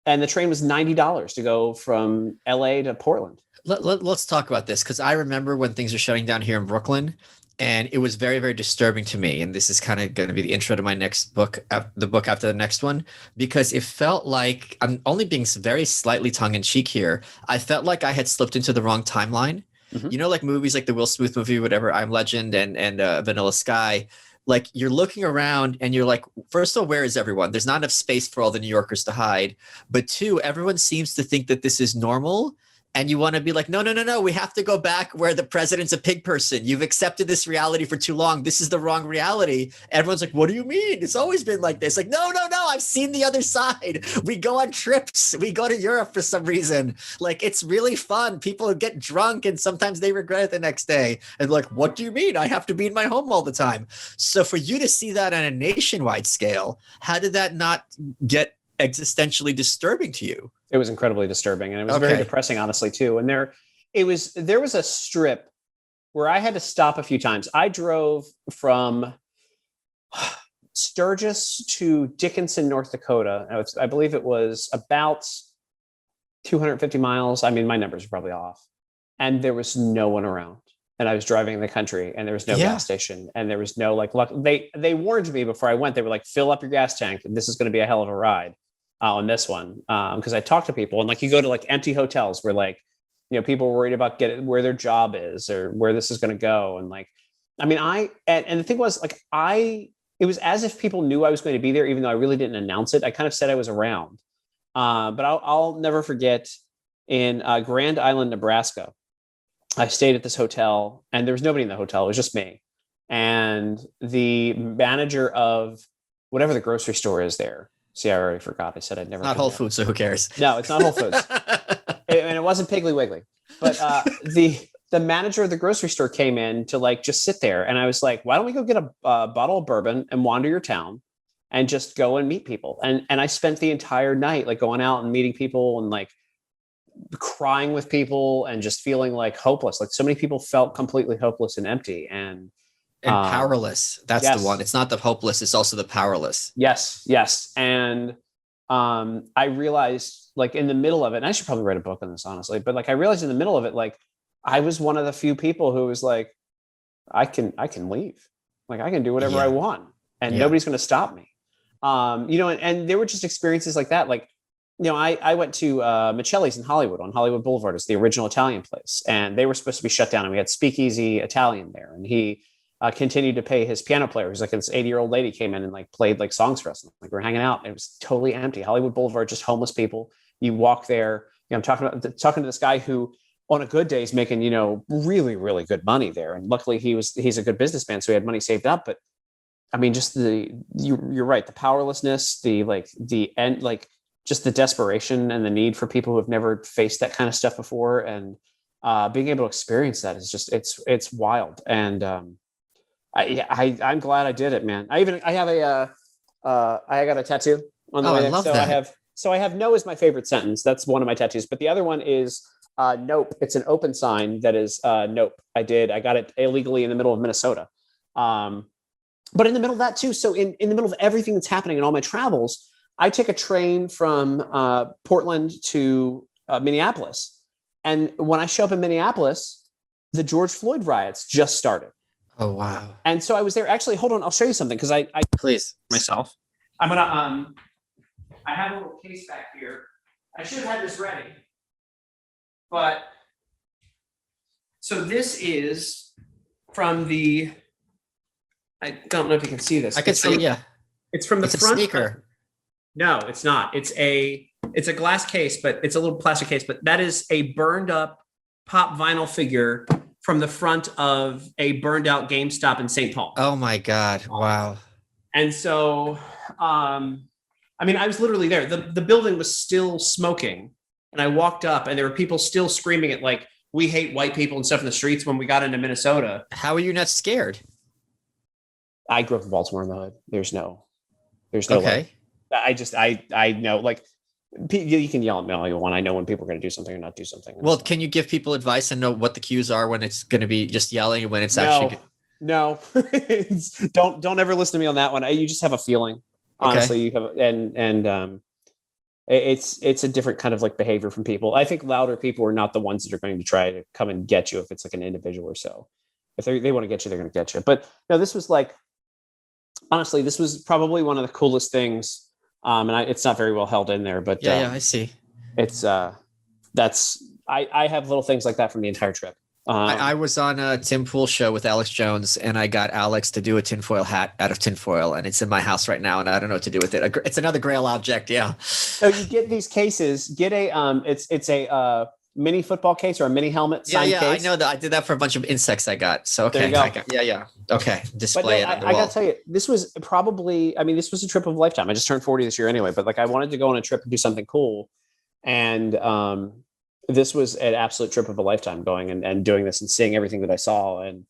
And the train was $90 to go from LA to Portland. Let's talk about this, because I remember when things were shutting down here in Brooklyn, and it was very, very disturbing to me. And this is kind of going to be the intro to my next book, the book after the next one, because it felt like, I'm only being very slightly tongue in cheek here, I felt like I had slipped into the wrong timeline. Mm-hmm. You know, like movies like the Will Smith movie, whatever, I'm Legend and Vanilla Sky. Like, you're looking around and you're like, first of all, where is everyone? There's not enough space for all the New Yorkers to hide. But two, everyone seems to think that this is normal. And you want to be like, no, we have to go back where the president's a pig person. You've accepted this reality for too long. This is the wrong reality. Everyone's like, what do you mean? It's always been like this. Like, no, I've seen the other side. We go on trips. We go to Europe for some reason. Like, it's really fun. People get drunk and sometimes they regret it the next day. And like, what do you mean? I have to be in my home all the time. So for you to see that on a nationwide scale, how did that not get existentially disturbing to you? It was incredibly disturbing, and it was very depressing, honestly, too. And there was a strip where I had to stop a few times. I drove from Sturgis to Dickinson, North Dakota. I believe it was about 250 miles. I mean, my numbers are probably off. And there was no one around. And I was driving in the country, and there was no gas station, and there was no luck. They warned me before I went. They were like, fill up your gas tank. This is going to be a hell of a ride. On this one, because I talked to people, and like, you go to like empty hotels where like, people are worried about where their job is or where this is going to go. And like, I mean, and the thing was like, it was as if people knew I was going to be there, even though I really didn't announce it. I kind of said I was around, but I'll never forget in Grand Island, Nebraska, I stayed at this hotel, and there was nobody in the hotel. It was just me and the manager of whatever the grocery store is there. See, I already forgot. I said I'd never. Not Whole Foods, so who cares? No, it's not Whole Foods, and it wasn't Piggly Wiggly. But the manager of the grocery store came in to like just sit there, and I was like, "Why don't we go get a bottle of bourbon and wander your town, and just go and meet people?" And I spent the entire night like going out and meeting people and like crying with people and just feeling like hopeless. Like, so many people felt completely hopeless and empty and powerless. That's the one. It's not the hopeless, it's also the powerless. Yes. And I realized like in the middle of it, and I should probably write a book on this, honestly, but like I realized in the middle of it, like I was one of the few people who was like, I can leave. Like, I can do whatever I want, and nobody's going to stop me. And there were just experiences like that. Like, I went to Michelli's in Hollywood, on Hollywood Boulevard. It's the original Italian place, and they were supposed to be shut down, and we had Speakeasy Italian there, and he continued to pay his piano player. Who's like this 80-year-old lady came in and like played like songs for us. And, like, we're hanging out, and it was totally empty. Hollywood Boulevard, just homeless people. You walk there. I'm talking to this guy who, on a good day, is making really, really good money there. And luckily, he's a good businessman, so he had money saved up. But I mean, just you're right. The powerlessness, just the desperation and the need for people who have never faced that kind of stuff before, and being able to experience that is just it's wild. And I'm glad I did it, man. I got a tattoo on the way. I love that. I have "no" is my favorite sentence. That's one of my tattoos. But the other one is "nope." It's an open sign that is "nope." I got it illegally in the middle of Minnesota. But in the middle of that too. So in the middle of everything that's happening in all my travels, I take a train from Portland to Minneapolis. And when I show up in Minneapolis, the George Floyd riots just started. Oh, wow. And so I was there. Actually, hold on. I'll show you something, because I Please. myself. I'm going to, I have a little case back here. I should have had this ready. But, so this is from I don't know if you can see this. I can see, yeah. It's from the front. front. A sneaker. No, it's not. It's a glass case, but it's a little plastic case. But that is a burned up pop vinyl figure from the front of a burned out GameStop in St. Paul. Oh my God. Wow. And so I mean, I was literally there. The building was still smoking. And I walked up and there were people still screaming at like, we hate white people and stuff in the streets when we got into Minnesota. How are you not scared? I grew up in Baltimore in the hood. There's no Okay. like, I know, like, you can yell at me all you want. I know when people are going to do something or not do something. Well, can you give people advice and know what the cues are when it's going to be just yelling and when it's actually? No. Don't ever listen to me on that one. You just have a feeling. Honestly, you have, and it's a different kind of like behavior from people. I think louder people are not the ones that are going to try to come and get you if it's like an individual or so. If they want to get you, they're going to get you. But no, this was like, honestly, this was probably one of the coolest things. And it's not very well held in there, but yeah, I see. It's I have little things like that from the entire trip. I was on a Tim Pool show with Alex Jones, and I got Alex to do a tinfoil hat out of tinfoil, and it's in my house right now, and I don't know what to do with it. It's another Grail object, yeah. So you get these cases. Get a it's a mini football case or a mini helmet. Yeah, case. I know that. I did that for a bunch of insects I got. So okay, there you go. Yeah. Okay, display it. I gotta tell you, this was probably. I mean, this was a trip of a lifetime. I just turned 40 this year anyway, but like I wanted to go on a trip and do something cool, and this was an absolute trip of a lifetime going and doing this and seeing everything that I saw and,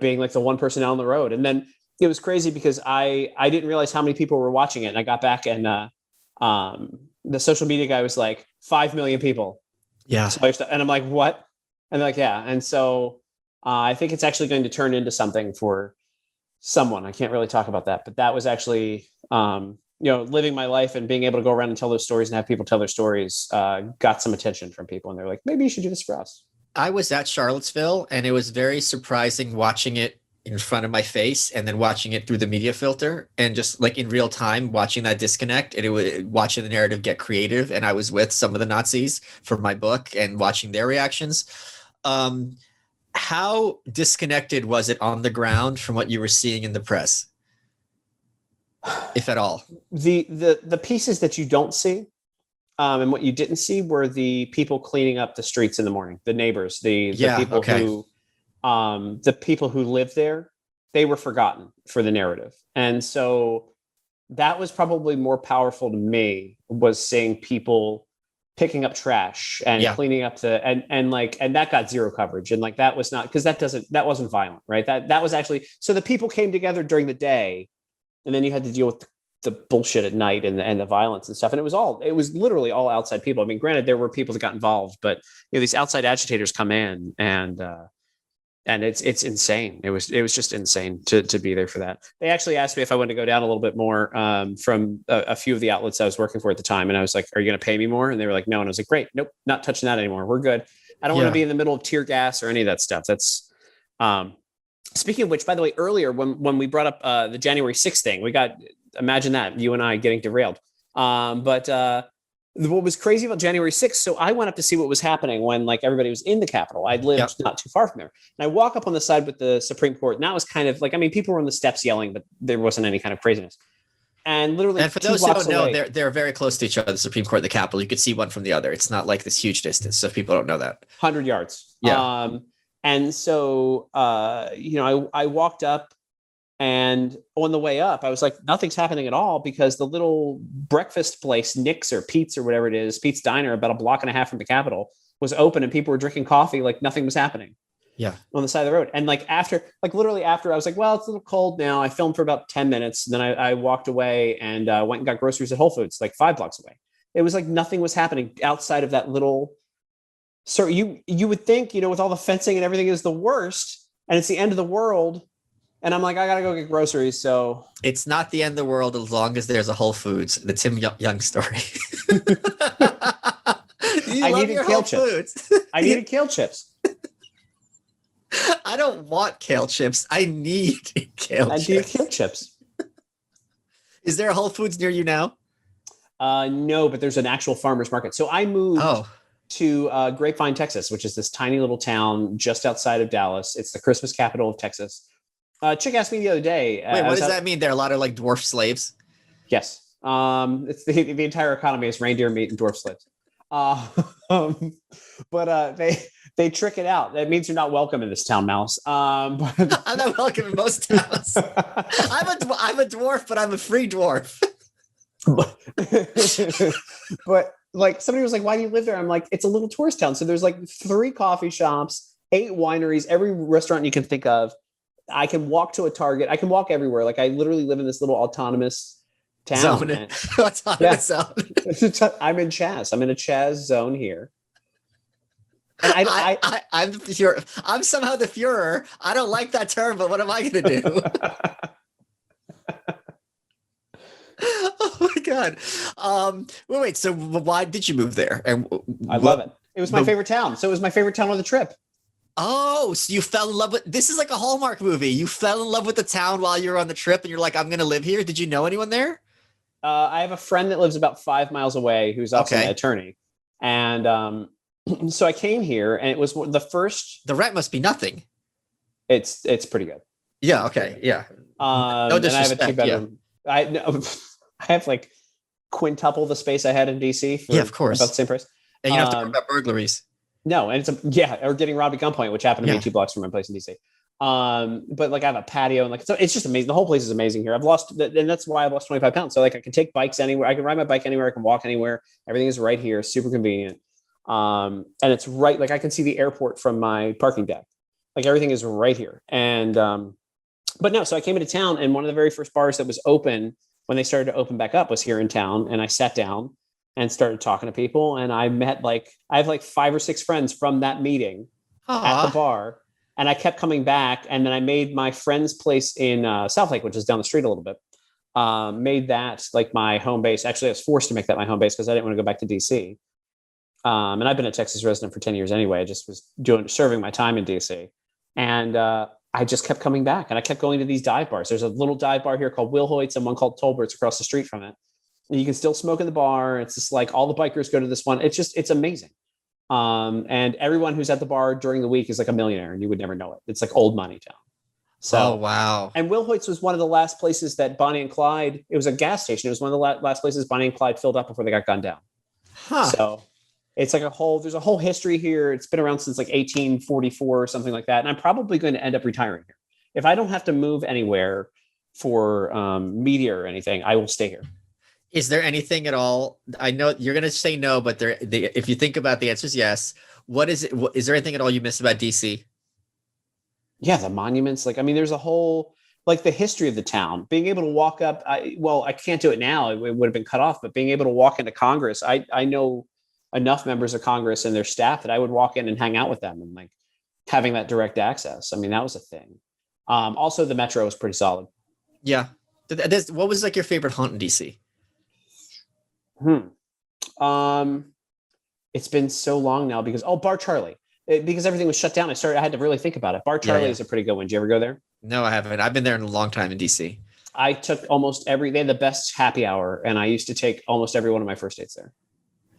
being like the one person out on the road. And then it was crazy because I didn't realize how many people were watching it. And I got back and the social media guy was like 5 million people. Yeah. And I'm like, what? And they're like, yeah. And so I think it's actually going to turn into something for someone. I can't really talk about that, but that was actually, living my life and being able to go around and tell those stories and have people tell their stories got some attention from people. And they're like, maybe you should do this for us. I was at Charlottesville, and it was very surprising watching it in front of my face and then watching it through the media filter and just like in real time watching that disconnect and watching the narrative get creative. And I was with some of the Nazis for my book and watching their reactions. How disconnected was it on the ground from what you were seeing in the press? If at all? The pieces that you don't see and what you didn't see were the people cleaning up the streets in the morning, the neighbors, the people who lived there. They were forgotten for the narrative. And so that was probably more powerful to me, was seeing people picking up trash and cleaning up and that got zero coverage. And like, that was not, because that wasn't violent, right? That was actually, so the people came together during the day. And then you had to deal with the bullshit at night and the violence and stuff. And it was literally all outside people. I mean, granted, there were people that got involved, but these outside agitators come in and it's insane. It was just insane to be there for that. They actually asked me if I wanted to go down a little bit more from a few of the outlets I was working for at the time. And I was like, are you going to pay me more? And they were like, no. And I was like, great. Nope, not touching that anymore. We're good. I don't want to be in the middle of tear gas or any of that stuff. That's, speaking of which, by the way, earlier when we brought up the January 6th thing, imagine that, you and I getting derailed. But what was crazy about January 6th, so I went up to see what was happening when like everybody was in the Capitol. I'd lived not too far from there. And I walk up on the side with the Supreme Court, and that was kind of like, I mean, people were on the steps yelling, but there wasn't any kind of craziness. And literally, and for those who don't know, they're very close to each other, the Supreme Court and the Capitol. You could see one from the other. It's not like this huge distance, so if people don't know that. 100 yards. Yeah. And so, I walked up, and on the way up, I was like, nothing's happening at all, because the little breakfast place, Nick's or Pete's or whatever it is, Pete's Diner, about a block and a half from the Capitol, was open and people were drinking coffee like nothing was happening. Yeah. On the side of the road. And literally after, I was like, well, it's a little cold now. I filmed for about 10 minutes. And then I walked away and went and got groceries at Whole Foods, like 5 blocks away. It was like nothing was happening outside of that little. So you would think, with all the fencing and everything is the worst and it's the end of the world. And I'm like, I got to go get groceries. So it's not the end of the world as long as there's a Whole Foods. The Tim Young story. I needed kale chips. I needed kale chips. I don't want kale chips. I need kale chips. I need kale chips. Is there a Whole Foods near you now? No, but there's an actual farmer's market. So I moved to Grapevine, Texas, which is this tiny little town just outside of Dallas. It's the Christmas capital of Texas. Chick asked me the other day. Wait, what does that mean? There are a lot of like dwarf slaves? Yes. It's the entire economy is reindeer meat and dwarf slaves. But they trick it out. That means you're not welcome in this town, Malice. But I'm not welcome in most towns. I'm a dwarf, but I'm a free dwarf. But like somebody was like, why do you live there? I'm like, it's a little tourist town. So there's like 3 coffee shops, 8 wineries, every restaurant you can think of. I can walk to a Target. I can walk everywhere. Like I literally live in this little autonomous town. Zone. Autonomous zone. I'm in Chaz. I'm in a Chaz zone here. And I'm the Führer. I'm somehow the Führer. I don't like that term, but what am I going to do? Oh my God. Wait. So why did you move there? And I love it. It was my favorite town. So it was my favorite town on the trip. Oh, so you fell in love with, this is like a Hallmark movie. You fell in love with the town while you were on the trip and you're like, I'm going to live here. Did you know anyone there? I have a friend that lives about 5 miles away who's also an attorney. And so I came here and it was the first. The rent must be nothing. It's pretty good. Yeah. Okay. Yeah. No disrespect. And I have a 2-bedroom. Yeah. I have like quintuple the space I had in DC. Yeah, of course. About the same price. And you don't have to worry about burglaries. No, and or getting robbed at gunpoint, which happened to me 2 blocks from my place in DC. But like I have a patio and like, so it's just amazing. The whole place is amazing here. And that's why I've lost 25 pounds. So like I can take bikes anywhere. I can ride my bike anywhere. I can walk anywhere. Everything is right here. Super convenient. And it's right. Like I can see the airport from my parking deck. Like everything is right here. And, but no, so I came into town and one of the very first bars that was open when they started to open back up was here in town. And I sat down and started talking to people. And I met I have 5 or 6 friends from that meeting at the bar. And I kept coming back. And then I made my friend's place in South Lake, which is down the street a little bit, made that like my home base. Actually, I was forced to make that my home base because I didn't want to go back to DC. And I've been a Texas resident for 10 years anyway. I just was serving my time in DC. And I just kept coming back. And I kept going to these dive bars. There's a little dive bar here called Wilhoit's and one called Tolbert's across the street from it. And you can still smoke in the bar. It's just like all the bikers go to this one. It's amazing. And everyone who's at the bar during the week is like a millionaire and you would never know it. It's like old money town. So, wow. And Wilhoit's was one of the last places that Bonnie and Clyde, it was a gas station. It was one of the last places Bonnie and Clyde filled up before they got gunned down. So it's like there's a whole history here. It's been around since like 1844 or something like that. And I'm probably going to end up retiring here. If I don't have to move anywhere for media or anything, I will stay here. Is there anything at all? I know you're going to say no, but if you think about the answer is yes. What is it? Is there anything at all you miss about DC? Yeah, the monuments. Like, I mean, there's a whole, like the history of the town, being able to walk up. I can't do it now. It would have been cut off, but being able to walk into Congress, I know enough members of Congress and their staff that I would walk in and hang out with them and like having that direct access. I mean, that was a thing. Also, the metro was pretty solid. Yeah. What was like your favorite haunt in DC? It's been so long now because Bar Charlie, because everything was shut down. I had to really think about it. Bar Charlie is a pretty good one. Did you ever go there? No, I haven't. I've been there in a long time in DC. I took they had the best happy hour, and I used to take almost every one of my first dates there.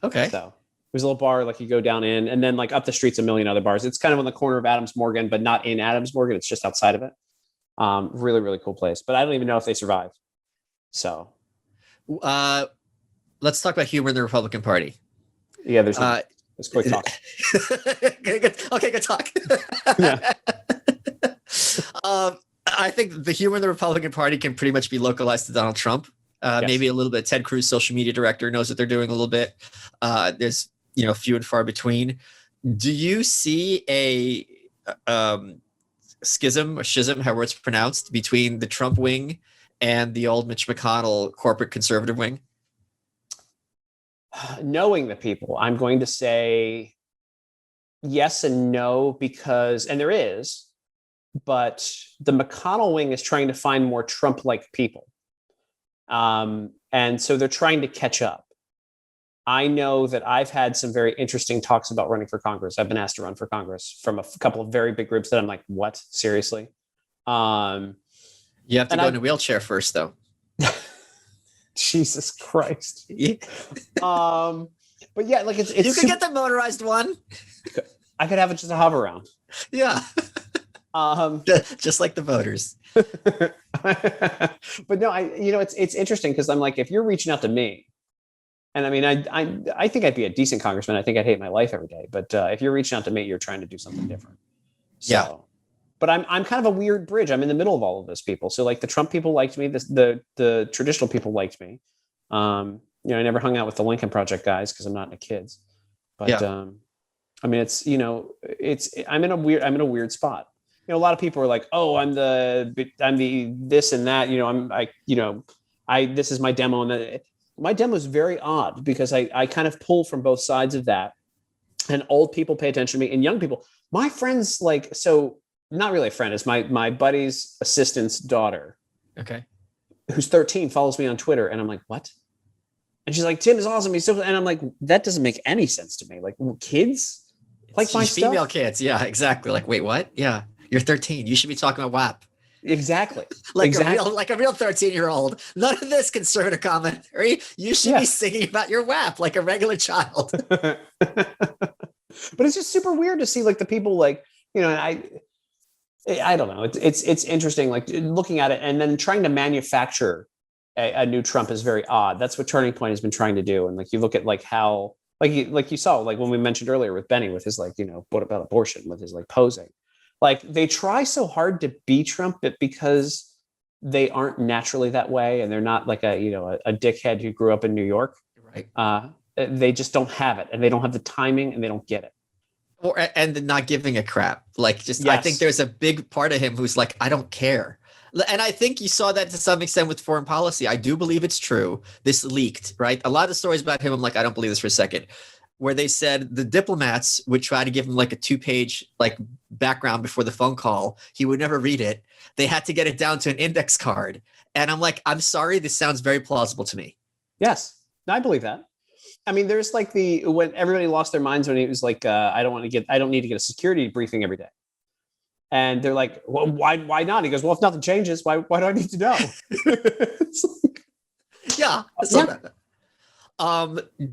Okay. So there's a little bar like you go down in, and then like up the street's a million other bars. It's kind of on the corner of Adams Morgan, but not in Adams Morgan. It's just outside of it. Really, really cool place. But I don't even know if they survive. So let's talk about humor in the Republican Party. Yeah, there's quick talk. Okay, good talk. Yeah. I think the humor in the Republican Party can pretty much be localized to Donald Trump. Yes. Maybe a little bit. Ted Cruz, social media director, knows what they're doing a little bit. There's few and far between. Do you see a schism or schism, however it's pronounced, between the Trump wing and the old Mitch McConnell corporate conservative wing? Knowing the people, I'm going to say yes and no, because there is, but the McConnell wing is trying to find more Trump-like people. And so they're trying to catch up. I know that I've had some very interesting talks about running for Congress. I've been asked to run for Congress from a couple of very big groups that I'm like, what? Seriously? You have to go in a wheelchair first, though. Jesus Christ. Yeah. But yeah, like it's you could get the motorized one. I could have it just a hover around. Yeah. Just like the voters. But no, it's interesting because I'm like, if you're reaching out to me, and I mean, I think I'd be a decent congressman. I think I'd hate my life every day. But if you're reaching out to me, you're trying to do something different. So, yeah. But I'm kind of a weird bridge. I'm in the middle of all of those people. So like the Trump people liked me. The traditional people liked me. I never hung out with the Lincoln Project guys because I'm not into kids. But I mean, it's I'm in a weird spot. A lot of people are like, oh, I'm the this and that. This is my demo, and my demo is very odd because I kind of pull from both sides of that. And old people pay attention to me, and young people. My friends, not really a friend. It's my buddy's assistant's daughter. Okay. Who's 13, follows me on Twitter, and I'm like, what? And she's like, Tim is awesome. He's so, and I'm like, that doesn't make any sense to me. Like, kids like my female stuff? kids. Yeah, exactly. Like, wait, what? Yeah, you're 13. You should be talking about WAP. Exactly. A real 13-year-old. None of this conservative commentary. You should be singing about your WAP like a regular child. But it's just super weird to see the people I don't know. It's interesting, looking at it and then trying to manufacture a new Trump is very odd. That's what Turning Point has been trying to do. And you look at how you saw when we mentioned earlier with Benny with his what about abortion with his posing. They try so hard to be Trump, but because they aren't naturally that way, and they're not a dickhead who grew up in New York. Right. They just don't have it, and they don't have the timing, and they don't get it. And not giving a crap. I think there's a big part of him who's like, I don't care. And I think you saw that to some extent with foreign policy. I do believe it's true. This leaked, right? A lot of the stories about him, I'm like, I don't believe this for a second. Where they said the diplomats would try to give him a 2-page background before the phone call. He would never read it. They had to get it down to an index card. And I'm like, I'm sorry, this sounds very plausible to me. Yes, I believe that. I mean, there's when everybody lost their minds when he was I don't need to get a security briefing every day. And they're like, well, why not? He goes, well, if nothing changes, why do I need to know? Yeah.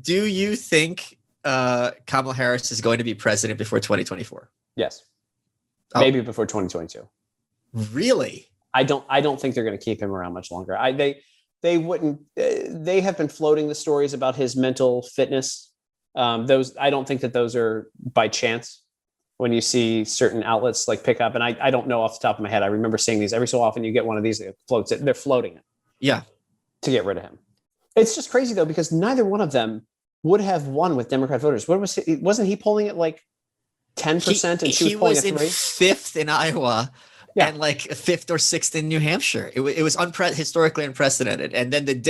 Do you think Kamala Harris is going to be president before 2024? Yes. Maybe before 2022. Really? I don't think they're going to keep him around much longer. They wouldn't. They have been floating the stories about his mental fitness. Those I don't think that those are by chance. When you see certain outlets pick up, and I don't know off the top of my head. I remember seeing these every so often. You get one of these that floats it. They're floating it. Yeah. To get rid of him. It's just crazy though, because neither one of them would have won with Democrat voters. Wasn't he polling at 10%, and she was polling at 3%? He was in 5th in Iowa. Yeah. And 5th or 6th in New Hampshire. It was historically unprecedented. And then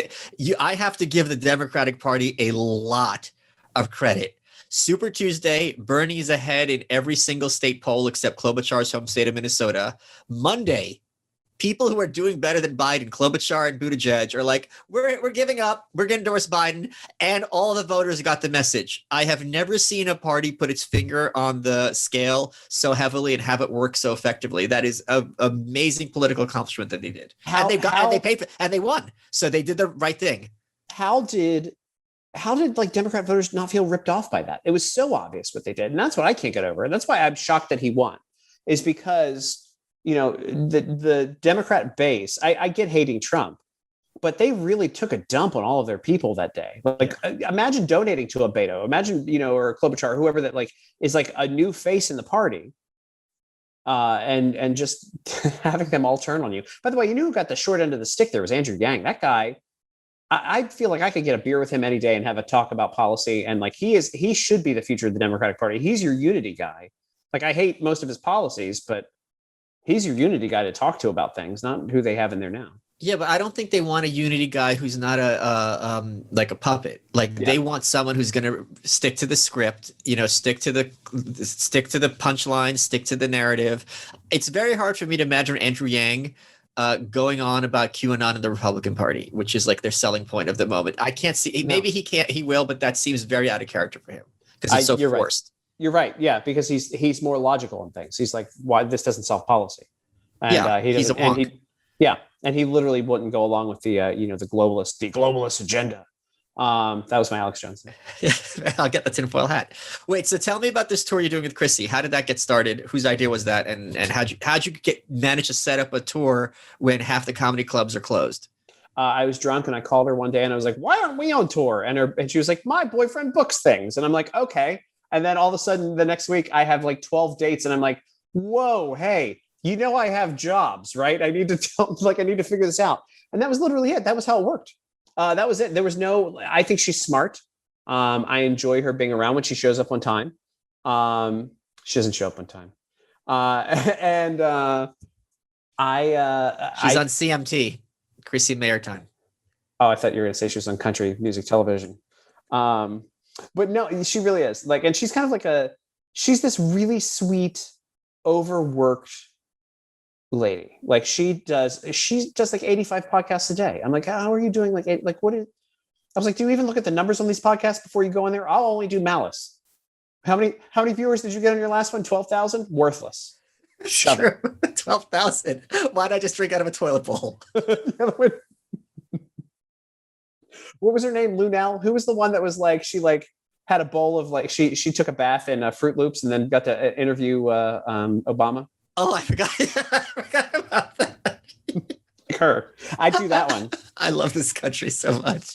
I have to give the Democratic Party a lot of credit. Super Tuesday, Bernie's ahead in every single state poll except Klobuchar's home state of Minnesota. Monday, people who are doing better than Biden, Klobuchar and Buttigieg, are like, we're giving up. We're going to endorse Biden. And all the voters got the message. I have never seen a party put its finger on the scale so heavily and have it work so effectively. That is an amazing political accomplishment that they did. And they paid for, and they won. So they did the right thing. How did Democrat voters not feel ripped off by that? It was so obvious what they did. And that's what I can't get over. And that's why I'm shocked that he won, is because the Democrat base, I get hating Trump, but they really took a dump on all of their people that day. Imagine donating to a Beto, imagine, or Klobuchar, or whoever that is a new face in the party. And just having them all turn on you. By the way, who got the short end of the stick there was Andrew Yang. That guy, I feel like I could get a beer with him any day and have a talk about policy. And he should be the future of the Democratic Party. He's your unity guy. I hate most of his policies, but he's your unity guy to talk to about things, not who they have in there now. Yeah, but I don't think they want a unity guy who's not a puppet. They want someone who's going to stick to the script, stick to the punchline, stick to the narrative. It's very hard for me to imagine Andrew Yang going on about QAnon in the Republican Party, which is their selling point of the moment. I can't see. Maybe he can't. He will, but that seems very out of character for him because he's so forced. Right. You're right. Yeah, because he's more logical in things. He's like, why this doesn't solve policy. And, he's a wonk. And he literally wouldn't go along with the the globalist agenda. That was my Alex Johnson. I'll get the tinfoil hat. Wait, so tell me about this tour you're doing with Chrissy. How did that get started? Whose idea was that? And how'd you manage to set up a tour when half the comedy clubs are closed? I was drunk and I called her one day and I was like, why aren't we on tour? And she was like, my boyfriend books things. And I'm like, okay. And then all of a sudden the next week I have 12 dates and I'm like, whoa, hey, I have jobs, right? I need to figure this out. And that was literally it. That was how it worked. That was it. There was no. I think she's smart. I enjoy her being around when she shows up on time. She doesn't show up on time. And She's on CMT, Chrissy Mayer time. Oh, I thought you were going to say she was on country music television. But no, she really is. Like, and she's kind of like she's this really sweet, overworked lady. Like she does like 85 podcasts a day. I'm like, how are you doing? I was like, do you even look at the numbers on these podcasts before you go in there? I'll only do Malice. How many viewers did you get on your last one? 12,000? Worthless. Sure. 12,000. Why'd I just drink out of a toilet bowl? What was her name? Lunel? Who was the one that was like, she like had a bowl of like, she took a bath in Fruit Loops and then got to interview Obama? Oh, I forgot. I forgot about that. Her. I do that one. I love this country so much.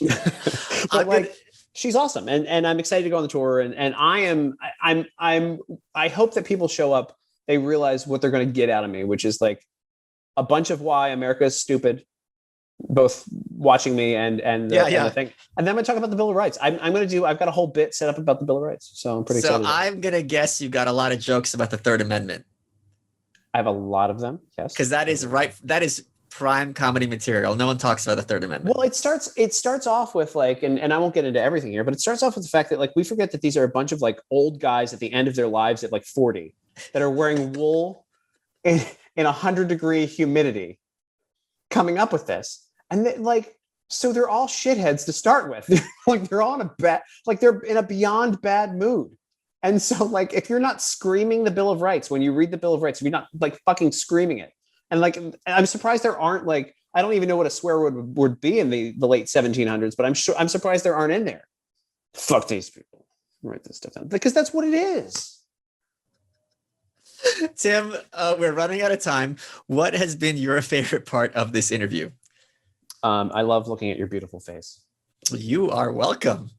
But like, she's awesome. And I'm excited to go on the tour. And I hope that people show up. They realize what they're going to get out of me, which is like a bunch of why America is stupid, both watching me and the thing. And then I'm going to talk about the Bill of Rights. I've got a whole bit set up about the Bill of Rights. So I'm pretty excited. So I'm going to guess you got a lot of jokes about the Third Amendment. I have a lot of them. Yes. Because that is prime comedy material. No one talks about the Third Amendment. Well, it starts off with like, and I won't get into everything here, but it starts off with the fact that like we forget that these are a bunch of like old guys at the end of their lives at like 40 that are wearing wool in 100-degree humidity coming up with this. And so they're all shitheads to start with. They're all they're in a beyond bad mood. And so like, if you're not screaming the Bill of Rights, when you read the Bill of Rights, if you're not like fucking screaming it, and like, I'm surprised there aren't like, I don't even know what a swear word would be in the late 1700s, but I'm surprised there aren't in there. Fuck these people. Write this stuff down because that's what it is. Tim, we're running out of time. What has been your favorite part of this interview? I love looking at your beautiful face. You are welcome.